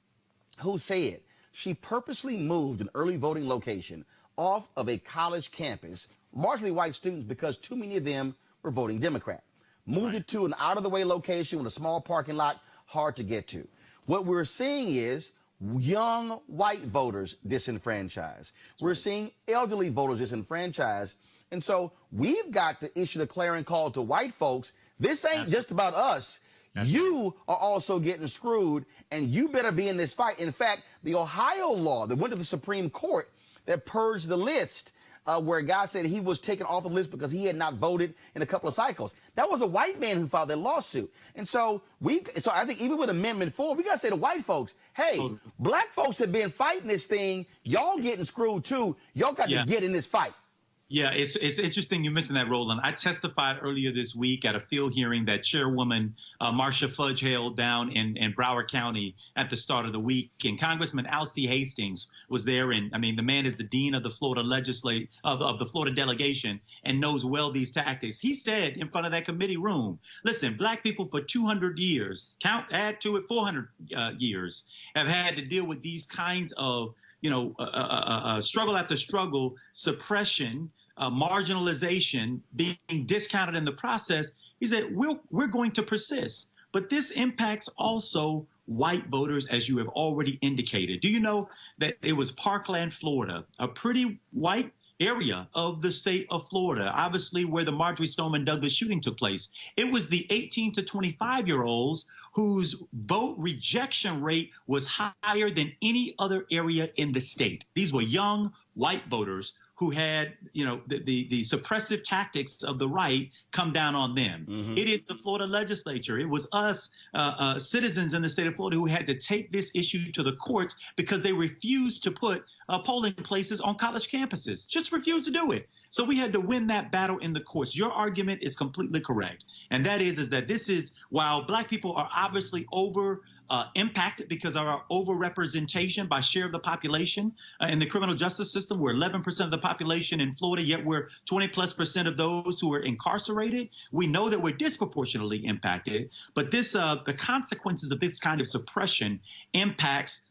who said she purposely moved an early voting location off of a college campus, largely white students, because too many of them were voting Democrat. Moved it to an out-of-the-way location with a small parking lot, hard to get to. What we're seeing is young white voters disenfranchised. We're seeing elderly voters disenfranchised. And so we've got to issue the clarion call to white folks. This ain't just about us. You are also getting screwed, and you better be in this fight. In fact, the Ohio law that went to the Supreme Court that purged the list, where a guy said he was taken off the list because he had not voted in a couple of cycles. That was a white man who filed that lawsuit. And so I think even with Amendment 4, we got to say to white folks, hey, black folks have been fighting this thing. Y'all getting screwed too. Y'all got to get in this fight. Yeah, it's interesting you mentioned that, Roland. I testified earlier this week at a field hearing that Chairwoman Marcia Fudge held down in Broward County at the start of the week. And Congressman Alcee Hastings was there. And I mean, the man is the dean of the Florida of the Florida delegation and knows well these tactics. He said in front of that committee room, listen, black people for 200 years, add to it 400 years, have had to deal with these kinds of struggle after struggle, suppression, marginalization, being discounted in the process, he said, we're going to persist. But this impacts also white voters, as you have already indicated. Do you know that it was Parkland, Florida, a pretty white area of the state of Florida, obviously where the Marjorie Stoneman Douglas shooting took place? It was the 18 to 25-year-olds whose vote rejection rate was higher than any other area in the state. These were young white voters who had, the suppressive tactics of the right come down on them. Mm-hmm. It is the Florida legislature. It was us, citizens in the state of Florida, who had to take this issue to the courts because they refused to put polling places on college campuses. Just refused to do it. So we had to win that battle in the courts. Your argument is completely correct. And that is that this is, while black people are obviously impacted because of our overrepresentation by share of the population in the criminal justice system. We're 11% of the population in Florida, yet we're 20+% of those who are incarcerated. We know that we're disproportionately impacted, but this the consequences of this kind of suppression impacts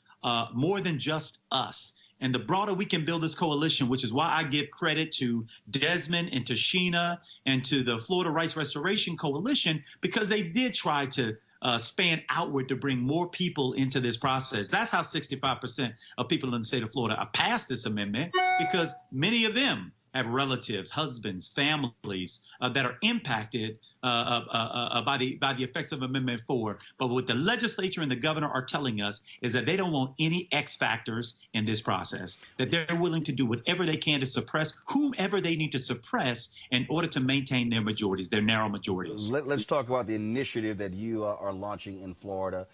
more than just us. And the broader we can build this coalition, which is why I give credit to Desmond and to Sheena and to the Florida Rights Restoration Coalition, because they did try to span outward to bring more people into this process. That's how 65% of people in the state of Florida are passed this amendment, because many of them have relatives, husbands, families that are impacted by the effects of Amendment 4. But what the legislature and the governor are telling us is that they don't want any X factors in this process, that they're willing to do whatever they can to suppress whomever they need to suppress in order to maintain their majorities, their narrow majorities. Let's talk about the initiative that you are launching in Florida.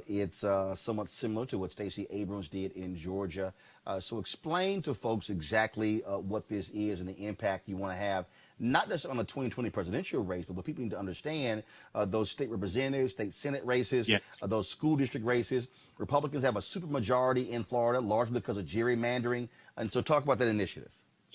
It's somewhat similar to what Stacey Abrams did in Georgia. So explain to folks exactly what this is and the impact you want to have, not just on the 2020 presidential race, but what people need to understand, those state representatives, state Senate races, yes, those school district races. Republicans have a supermajority in Florida, largely because of gerrymandering. And so talk about that initiative.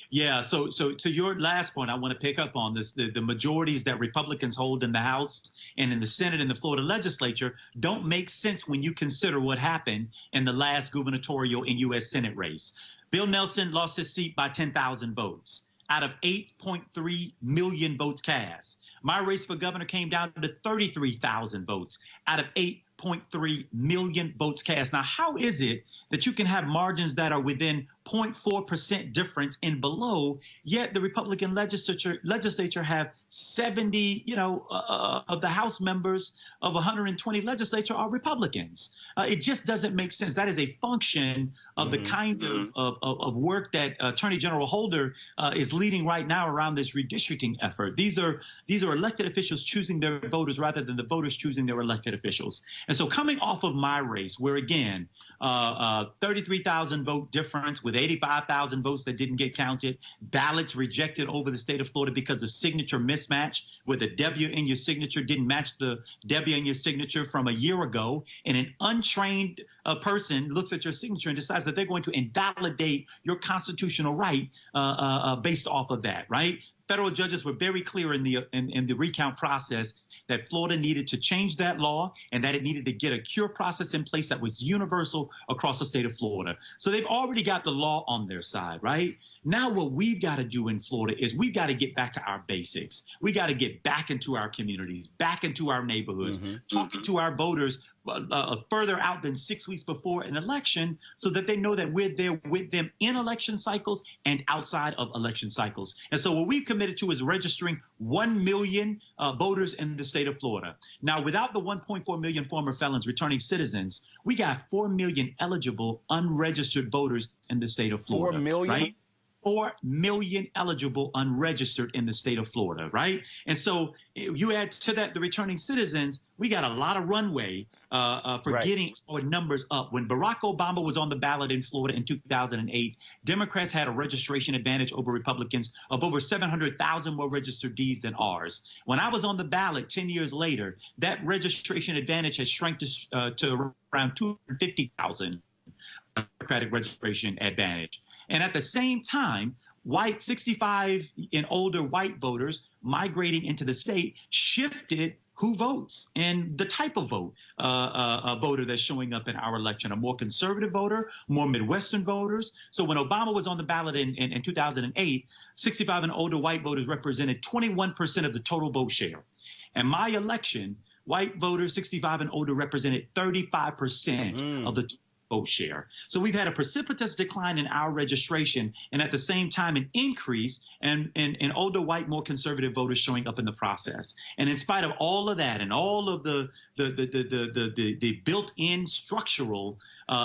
Yeah, so to your last point, I want to pick up on this. The majorities that Republicans hold in the House and in the Senate and the Florida legislature don't make sense when you consider what happened in the last gubernatorial and U.S. Senate race. Bill Nelson lost his seat by 10,000 votes out of 8.3 million votes cast. My race for governor came down to 33,000 votes out of 8.3 million votes cast. Now, how is it that you can have margins that are within 0.4% difference and below, yet the Republican legislature have 70, of the House members of 120 legislature are Republicans? It just doesn't make sense. That is a function of the kind of work that Attorney General Holder is leading right now around this redistricting effort. These are elected officials choosing their voters rather than the voters choosing their elected officials. And so coming off of my race, where again, 33,000 vote difference with 85,000 votes that didn't get counted, ballots rejected over the state of Florida because of signature mismatch, where the W in your signature didn't match the W in your signature from a year ago, and an untrained person looks at your signature and decides that they're going to invalidate your constitutional right based off of that, right? Federal judges were very clear in the recount process that Florida needed to change that law and that it needed to get a cure process in place that was universal across the state of Florida. So they've already got the law on their side, right? Now what we've got to do in Florida is we've got to get back to our basics. We got to get back into our communities, back into our neighborhoods, talking to our voters further out than 6 weeks before an election, so that they know that we're there with them in election cycles and outside of election cycles. And so what we've committed to is registering 1 million voters in the state of Florida. Now, without the 1.4 million former felons returning citizens, we got 4 million eligible unregistered voters in the state of Florida. 4 million? Right? 4 million eligible unregistered in the state of Florida, right? And so you add to that the returning citizens, we got a lot of runway for getting our numbers up. When Barack Obama was on the ballot in Florida in 2008, Democrats had a registration advantage over Republicans of over 700,000 more registered Ds than ours. When I was on the ballot 10 years later, that registration advantage has shrunk to around 250,000 Democratic registration advantage. And at the same time, white 65 and older white voters migrating into the state shifted who votes and the type of voter that's showing up in our election, a more conservative voter, more Midwestern voters. So when Obama was on the ballot in 2008, 65 and older white voters represented 21% of the total vote share. And my election, white voters 65 and older represented 35% of the vote share. So we've had a precipitous decline in our registration, and at the same time an increase in older white, more conservative voters showing up in the process. And in spite of all of that and all of the built-in structural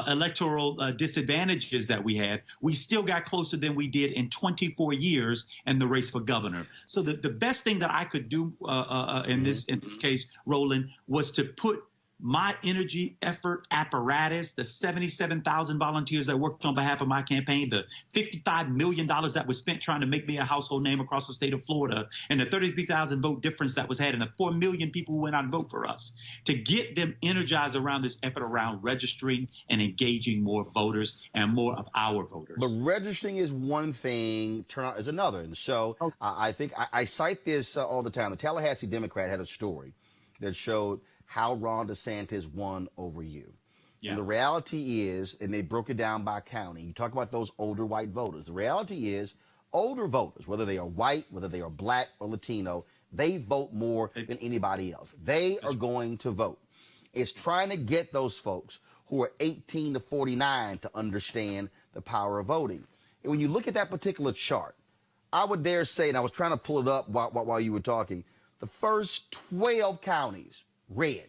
electoral disadvantages that we had, we still got closer than we did in 24 years in the race for governor. So the best thing that I could do in this case, Roland, was to put my energy, effort, apparatus, the 77,000 volunteers that worked on behalf of my campaign, the $55 million that was spent trying to make me a household name across the state of Florida, and the 33,000 vote difference that was had, and the 4 million people who went out and vote for us, to get them energized around this effort around registering and engaging more voters and more of our voters. But registering is one thing, turnout is another. And so I think I cite this all the time. The Tallahassee Democrat had a story that showed how Ron DeSantis won over you. Yeah. And the reality is, and they broke it down by county, you talk about those older white voters. The reality is older voters, whether they are white, whether they are black or Latino, they vote more than anybody else. They are going to vote. It's trying to get those folks who are 18 to 49 to understand the power of voting. And when you look at that particular chart, I would dare say, and I was trying to pull it up while you were talking, the first 12 counties, red.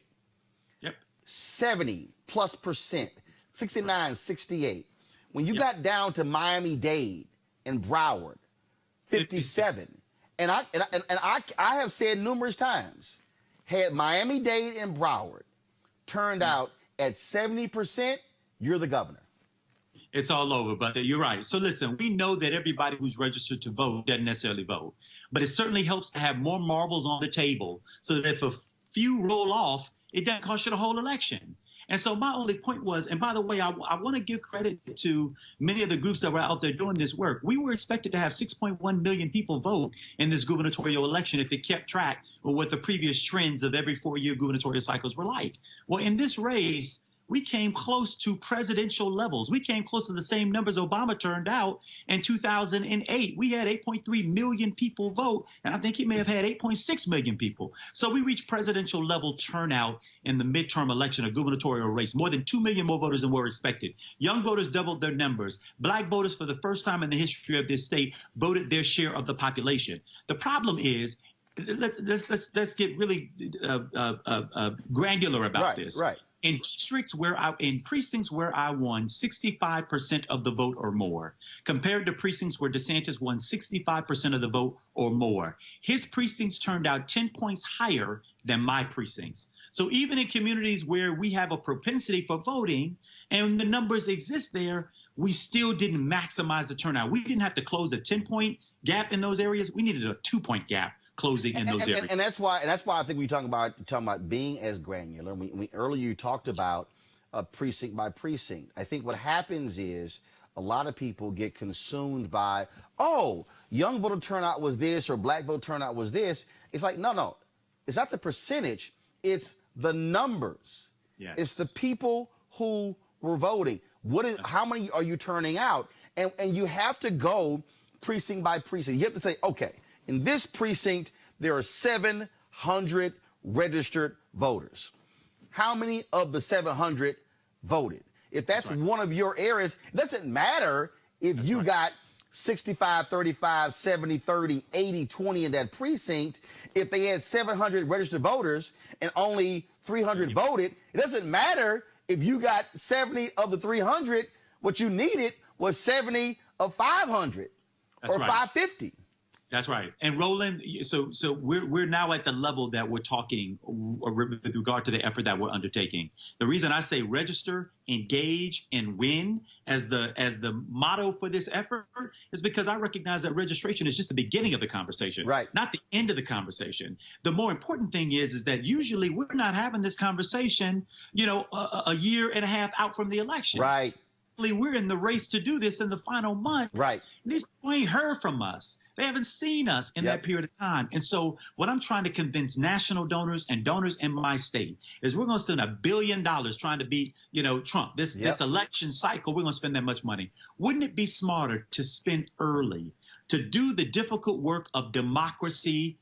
Yep. 70+%, 69, 68. When you got down to Miami-Dade and Broward, 57. And I have said numerous times, had Miami-Dade and Broward turned out at 70%, you're the governor. It's all over, but you're right. So listen, we know that everybody who's registered to vote doesn't necessarily vote, but it certainly helps to have more marbles on the table so that if a few roll off, it doesn't cost you the whole election. And so my only point was, and by the way, I want to give credit to many of the groups that were out there doing this work. We were expected to have 6.1 million people vote in this gubernatorial election if they kept track of what the previous trends of every 4-year gubernatorial cycles were like. Well, in this race, we came close to presidential levels. We came close to the same numbers Obama turned out in 2008. We had 8.3 million people vote, and I think he may have had 8.6 million people. So we reached presidential level turnout in the midterm election, a gubernatorial race, more than 2 million more voters than were expected. Young voters doubled their numbers. Black voters, for the first time in the history of this state, voted their share of the population. The problem is, let's get really granular about this. Right. In precincts where I won 65% of the vote or more, compared to precincts where DeSantis won 65% of the vote or more, his precincts turned out 10 points higher than my precincts. So even in communities where we have a propensity for voting and the numbers exist there, we still didn't maximize the turnout. We didn't have to close a 10-point gap in those areas. We needed a 2-point gap closing in those areas. And that's why I think we're talking about being as granular. Earlier you talked about precinct by precinct. I think what happens is a lot of people get consumed by, oh, young voter turnout was this or black voter turnout was this. It's like, no. It's not the percentage. It's the numbers. Yes. It's the people who were voting. How many are you turning out? And you have to go precinct by precinct. You have to say, okay, in this precinct, there are 700 registered voters. How many of the 700 voted? If that's one of your areas, it doesn't matter if you got 65, 35, 70, 30, 80, 20 in that precinct. If they had 700 registered voters and only 300 voted, it doesn't matter if you got 70 of the 300. What you needed was 70 of 500 or 550. That's right. And Roland, so we're now at the level that we're talking with regard to the effort that we're undertaking. The reason I say register, engage, and win as the motto for this effort is because I recognize that registration is just the beginning of the conversation, right? Not the end of the conversation. The more important thing is that usually we're not having this conversation, a year and a half out from the election. Right. we're in the race to do this in the final month. Right. These people ain't heard from us. They haven't seen us in that period of time. And so what I'm trying to convince national donors and donors in my state is we're going to spend $1 billion trying to beat, Trump. This election cycle, we're going to spend that much money. Wouldn't it be smarter to spend early, to do the difficult work of democracy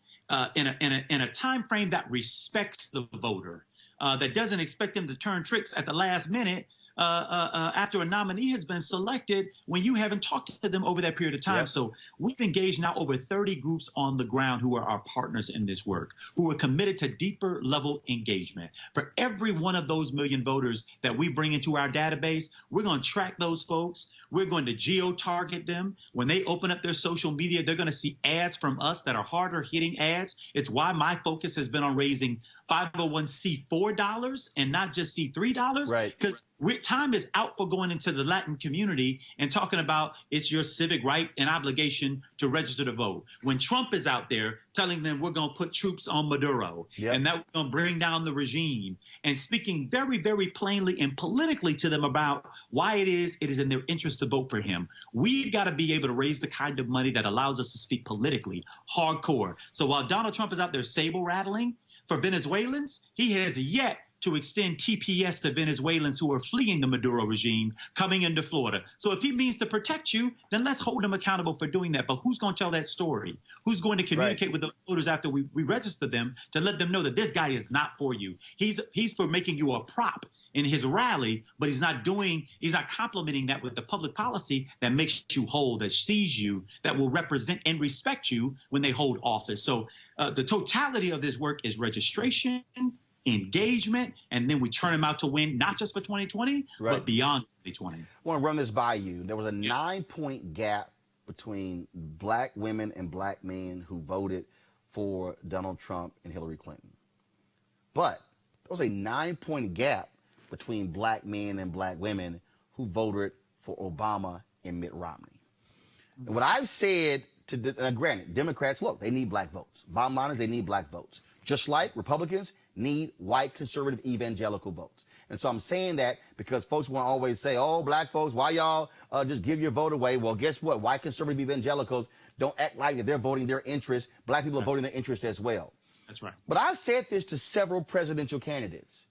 in a time frame that respects the voter, that doesn't expect them to turn tricks at the last minute after a nominee has been selected when you haven't talked to them over that period of time. So we've engaged now over 30 groups on the ground who are our partners in this work, who are committed to deeper level engagement. For every one of those million voters that we bring into our database, we're going to track those folks. We're going to geo-target them. When they open up their social media, they're going to see ads from us that are harder hitting ads. It's why my focus has been on raising 501c4 dollars and not just C3 dollars. Right. Because time is out for going into the Latin community and talking about it's your civic right and obligation to register to vote. When Trump is out there telling them we're going to put troops on Maduro and that we're going to bring down the regime, and speaking very, very plainly and politically to them about why it is in their interest to vote for him. We've got to be able to raise the kind of money that allows us to speak politically, hardcore. So while Donald Trump is out there saber rattling for Venezuelans, he has yet to extend TPS to Venezuelans who are fleeing the Maduro regime coming into Florida. So if he means to protect you, then let's hold him accountable for doing that. But who's going to tell that story? Who's going to communicate with the voters after we register them to let them know that this guy is not for you? He's for making you a prop in his rally, but he's not complementing that with the public policy that makes you whole, that sees you, that will represent and respect you when they hold office. So the totality of this work is registration, engagement, and then we turn them out to win, not just for 2020, but beyond 2020. I want to run this by you. There was a 9-point gap between black women and black men who voted for Donald Trump and Hillary Clinton. But there was a 9-point gap between black men and black women who voted for Obama and Mitt Romney. And what I've said granted, Democrats, look, they need black votes. Bottom line is they need black votes. Just like Republicans need white conservative evangelical votes. And so I'm saying that because folks want to always say, oh, black folks, why y'all just give your vote away? Well, guess what? White conservative evangelicals don't act like that they're voting their interest. Black people are voting their interest as well. That's right. But I've said this to several presidential candidates.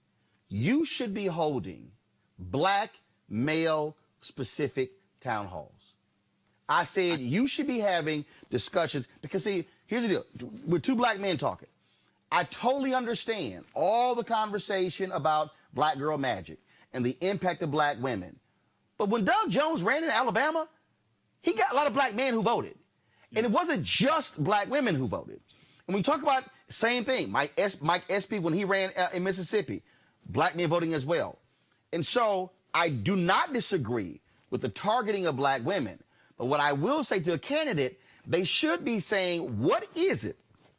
You should be holding black male specific town halls. I said you should be having discussions because, see, here's the deal. We're two black men talking. I totally understand all the conversation about black girl magic and the impact of black women. But when Doug Jones ran in Alabama, he got a lot of black men who voted. And it wasn't just black women who voted. And we talk about the same thing, Mike Espy, when he ran in Mississippi, black men voting as well. And so I do not disagree with the targeting of black women. But what I will say to a candidate, they should be saying, what is it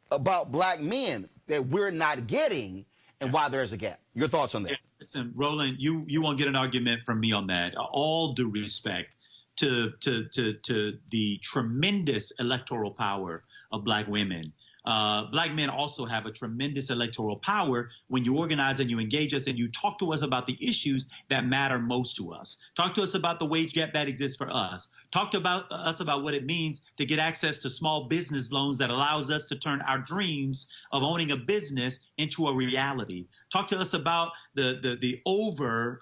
about black men that we're not getting and why there's a gap? Your thoughts on that? Listen, Roland, you won't get an argument from me on that. All due respect to the tremendous electoral power of black women. Black men also have a tremendous electoral power when you organize and you engage us and you talk to us about the issues that matter most to us. Talk to us about the wage gap that exists for us. Talk to us about what it means to get access to small business loans that allows us to turn our dreams of owning a business into a reality. Talk to us about the over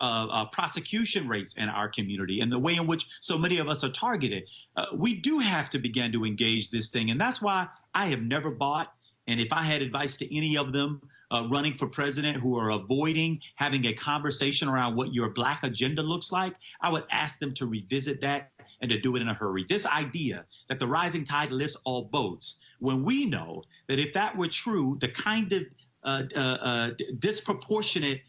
prosecution rates in our community and the way in which so many of us are targeted. We do have to begin to engage this thing, and that's why I have never bought, and if I had advice to any of them running for president who are avoiding having a conversation around what your black agenda looks like, I would ask them to revisit that and to do it in a hurry. This idea that the rising tide lifts all boats, when we know that if that were true, the kind of disproportionate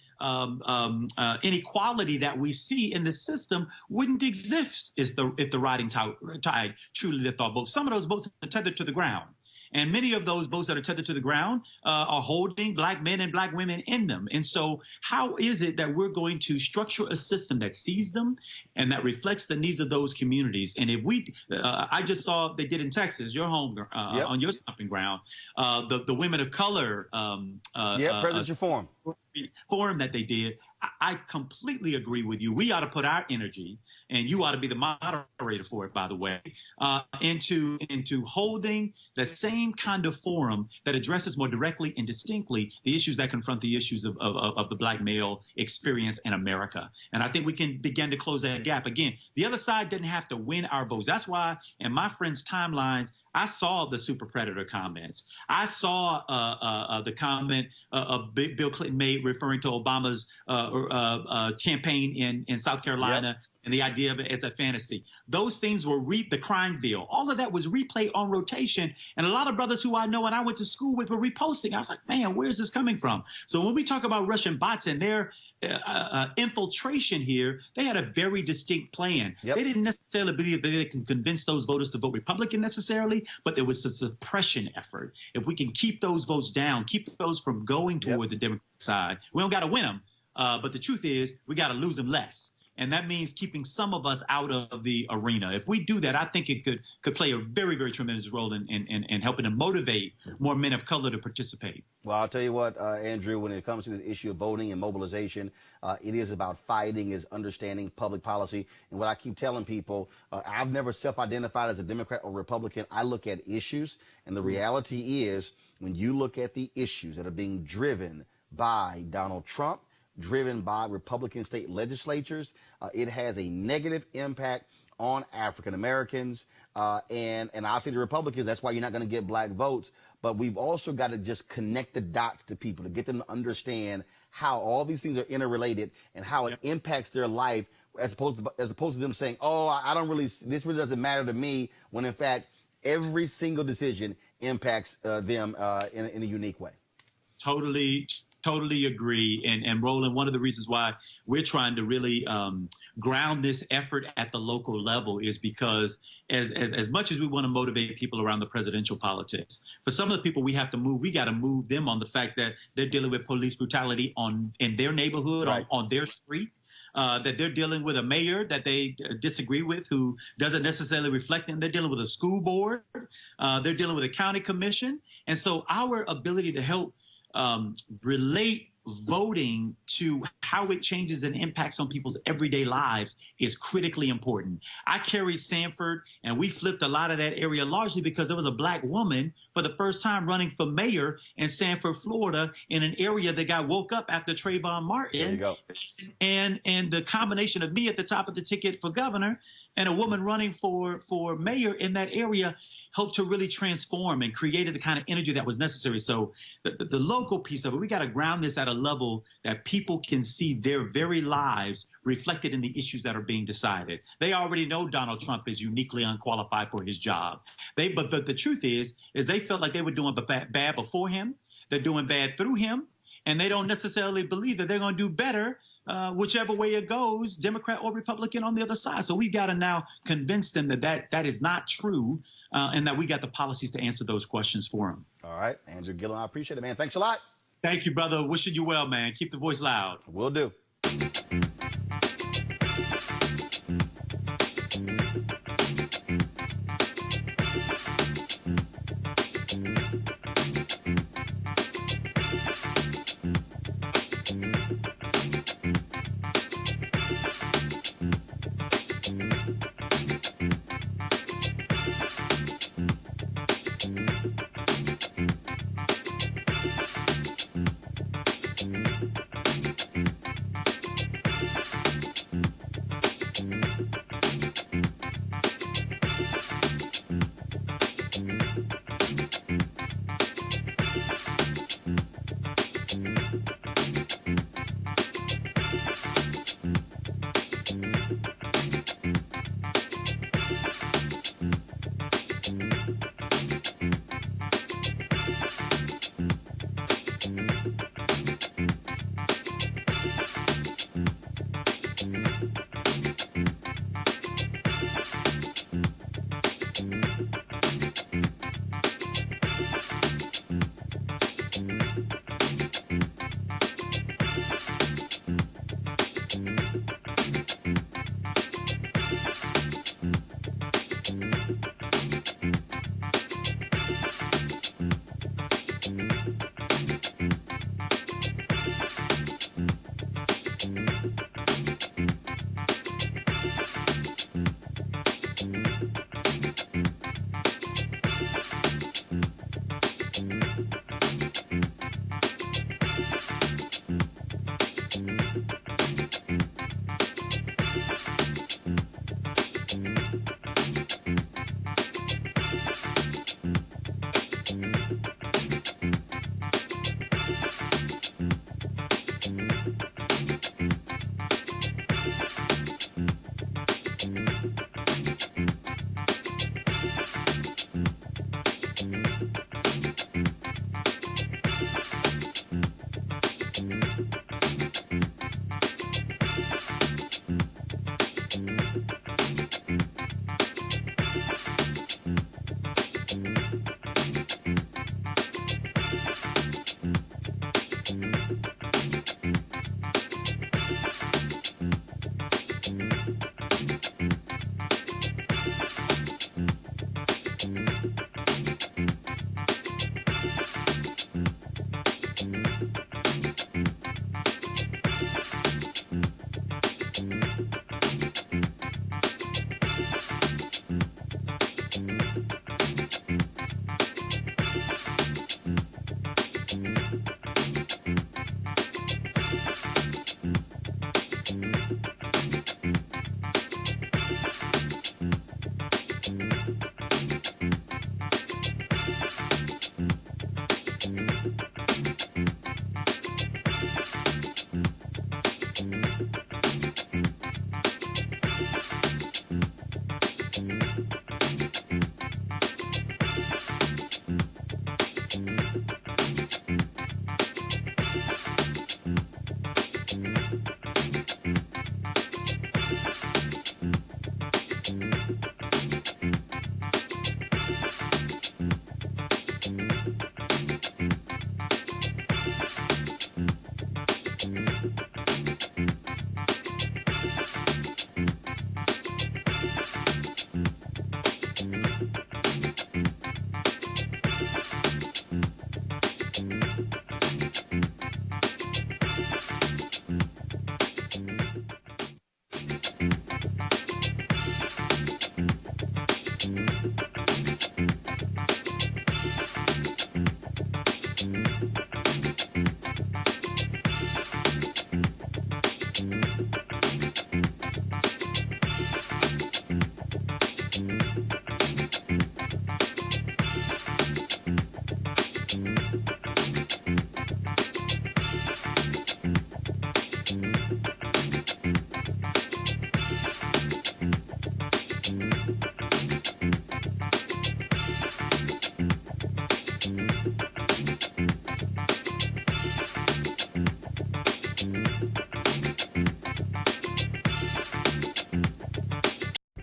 inequality that we see in the system wouldn't exist if the rising tide truly lifts all boats. Some of those boats are tethered to the ground. And many of those boats that are tethered to the ground are holding black men and black women in them. And so how is it that we're going to structure a system that sees them and that reflects the needs of those communities? And if we I just saw they did in Texas, your home, on your stomping ground, the women of color. President's Reform. forum that they did, I completely agree with you. We ought to put our energy, and you ought to be the moderator for it, by the way, into holding the same kind of forum that addresses more directly and distinctly the issues that confront the issues of the black male experience in America. And I think we can begin to close that gap. Again, the other side didn't have to win our votes. That's why in my friends' timelines, I saw the super predator comments. I saw the comment Bill Clinton made referring to Obama's campaign in South Carolina and the idea of it as a fantasy. Those things were the crime bill. All of that was replayed on rotation. And a lot of brothers who I know and I went to school with were reposting. I was like, man, where's this coming from? So when we talk about Russian bots and their infiltration here, they had a very distinct plan. They didn't necessarily believe that they can convince those voters to vote Republican necessarily, but there was a suppression effort. If we can keep those votes down, keep those from going toward the Democratic side, we don't got to win them. But the truth is, we got to lose them less. And that means keeping some of us out of the arena. If we do that, I think it could play a very, very tremendous role in helping to motivate more men of color to participate. Well, I'll tell you what, Andrew, when it comes to this issue of voting and mobilization, it is about fighting, is understanding public policy. And what I keep telling people, I've never self-identified as a Democrat or Republican. I look at issues. And the reality is, when you look at the issues that are being driven by Donald Trump, driven by Republican state legislatures, it has a negative impact on African Americans and I say the Republicans. That's why you're not going to get black votes. But we've also got to just connect the dots to people to get them to understand how all these things are interrelated and how it impacts their life, as opposed to them saying, "Oh, I don't really. This really doesn't matter to me." When in fact, every single decision impacts them in a unique way. Totally agree. And Roland, one of the reasons why we're trying to really ground this effort at the local level is because as much as we want to motivate people around the presidential politics, for some of the people we got to move them on the fact that they're dealing with police brutality in their neighborhood, on their street. That they're dealing with a mayor that they disagree with who doesn't necessarily reflect them. They're dealing with a school board. They're dealing with a county commission. And so our ability to help relate voting to how it changes and impacts on people's everyday lives is critically important. I carried Sanford, and we flipped a lot of that area largely because there was a black woman for the first time running for mayor in Sanford, Florida, in an area that got woke up after Trayvon Martin. There you go. And the combination of me at the top of the ticket for governor and a woman running for mayor in that area helped to really transform and created the kind of energy that was necessary. So the local piece of it, we got to ground this at a level that people can see their very lives reflected in the issues that are being decided. They already know Donald Trump is uniquely unqualified for his job. But the truth is they felt like they were doing bad before him. They're doing bad through him. And they don't necessarily believe that they're going to do better whichever way it goes, Democrat or Republican on the other side. So we've got to now convince them that is not true and that we got the policies to answer those questions for them. All right. Andrew Gillum, I appreciate it, man. Thanks a lot. Thank you, brother. Wishing you well, man. Keep the voice loud. Will do.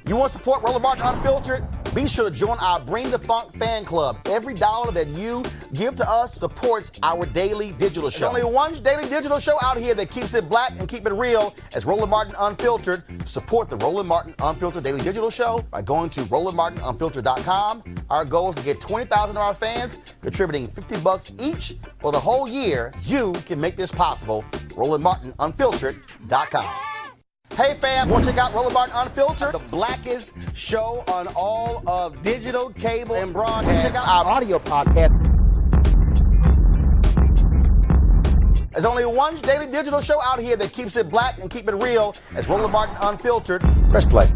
You want to support Roland Martin Unfiltered? Be sure to join our Bring the Funk fan club. Every dollar that you give to us supports our daily digital show. There's only one daily digital show out here that keeps it black and keep it real as Roland Martin Unfiltered. Support the Roland Martin Unfiltered daily digital show by going to RolandMartinUnfiltered.com. Our goal is to get 20,000 of our fans contributing $50 each for the whole year. You can make this possible. RolandMartinUnfiltered.com. Hey fam, want to check out Roland Martin Unfiltered, the blackest show on all of digital, cable, and broadcast. Check out our audio podcast. There's only one daily digital show out here that keeps it black and keep it real as Roland Martin Unfiltered. Press play.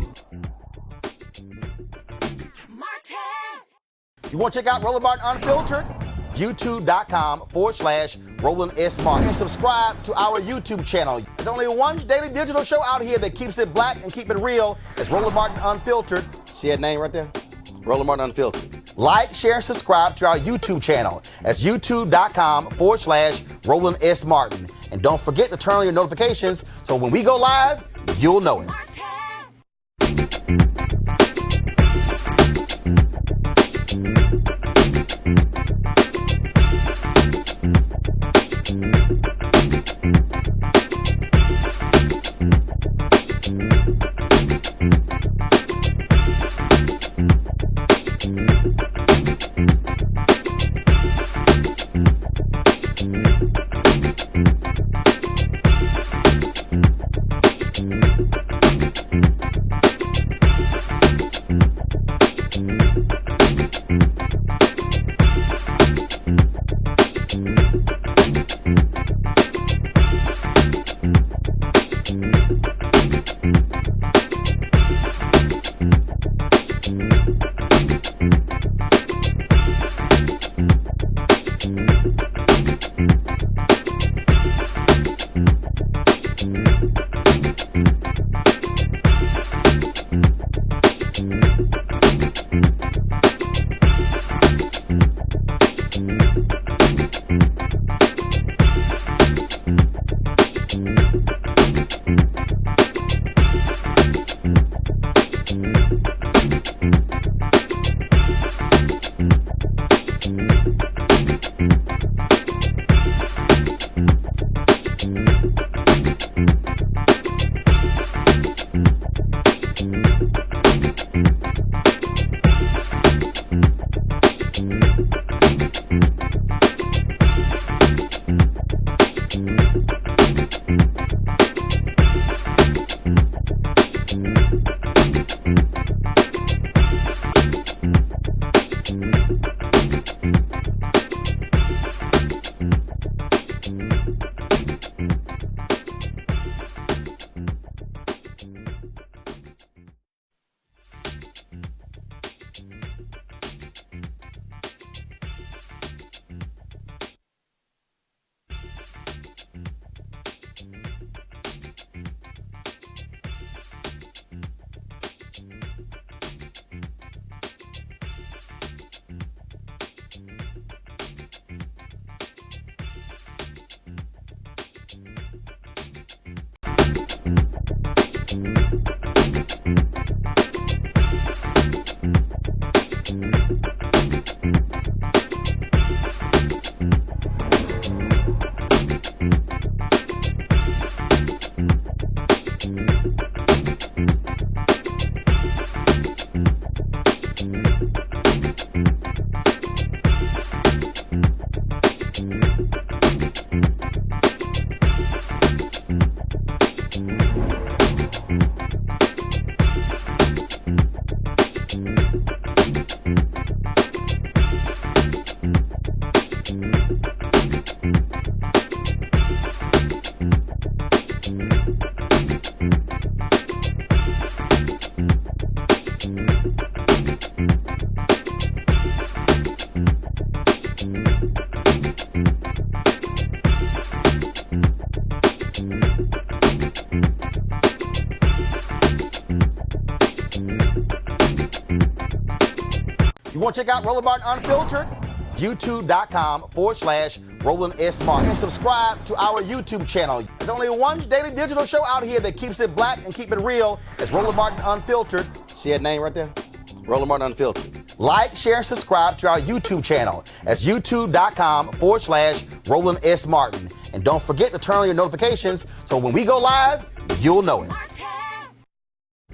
You want to check out Roland Martin Unfiltered? YouTube.com/Roland S. Martin. And subscribe to our YouTube channel. There's only one daily digital show out here that keeps it black and keep it real. It's Roland Martin Unfiltered. See that name right there? Roland Martin Unfiltered. Like, share, and subscribe to our YouTube channel. That's YouTube.com/Roland S. Martin. And don't forget to turn on your notifications so when we go live, you'll know it. You want to check out Roland Martin Unfiltered? YouTube.com/Roland S. Martin. And subscribe to our YouTube channel. There's only one daily digital show out here that keeps it black and keep it real. It's Roland Martin Unfiltered. See that name right there? Roland Martin Unfiltered. Like, share, and subscribe to our YouTube channel. That's youtube.com/Roland S. Martin. And don't forget to turn on your notifications so when we go live, you'll know it.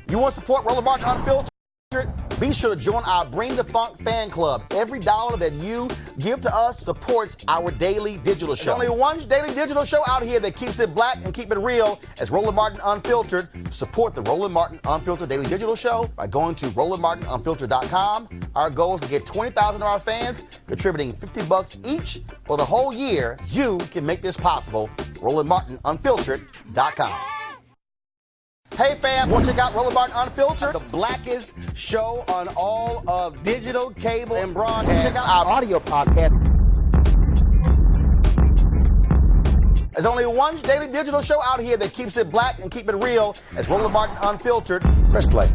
You want to support Roland Martin Unfiltered? Be sure to join our Bring the Funk fan club. Every dollar that you give to us supports our daily digital show. There's only one daily digital show out here that keeps it black and keep it real as Roland Martin Unfiltered. Support the Roland Martin Unfiltered daily digital show by going to RolandMartinUnfiltered.com. Our goal is to get 20,000 of our fans contributing $50 each for the whole year. You can make this possible. RolandMartinUnfiltered.com. Hey fam, want to check out Roland Martin Unfiltered, the blackest show on all of digital, cable, and broadcast. Check out our audio podcast. There's only one daily digital show out here that keeps it black and keep it real as Roland Martin Unfiltered. Press play.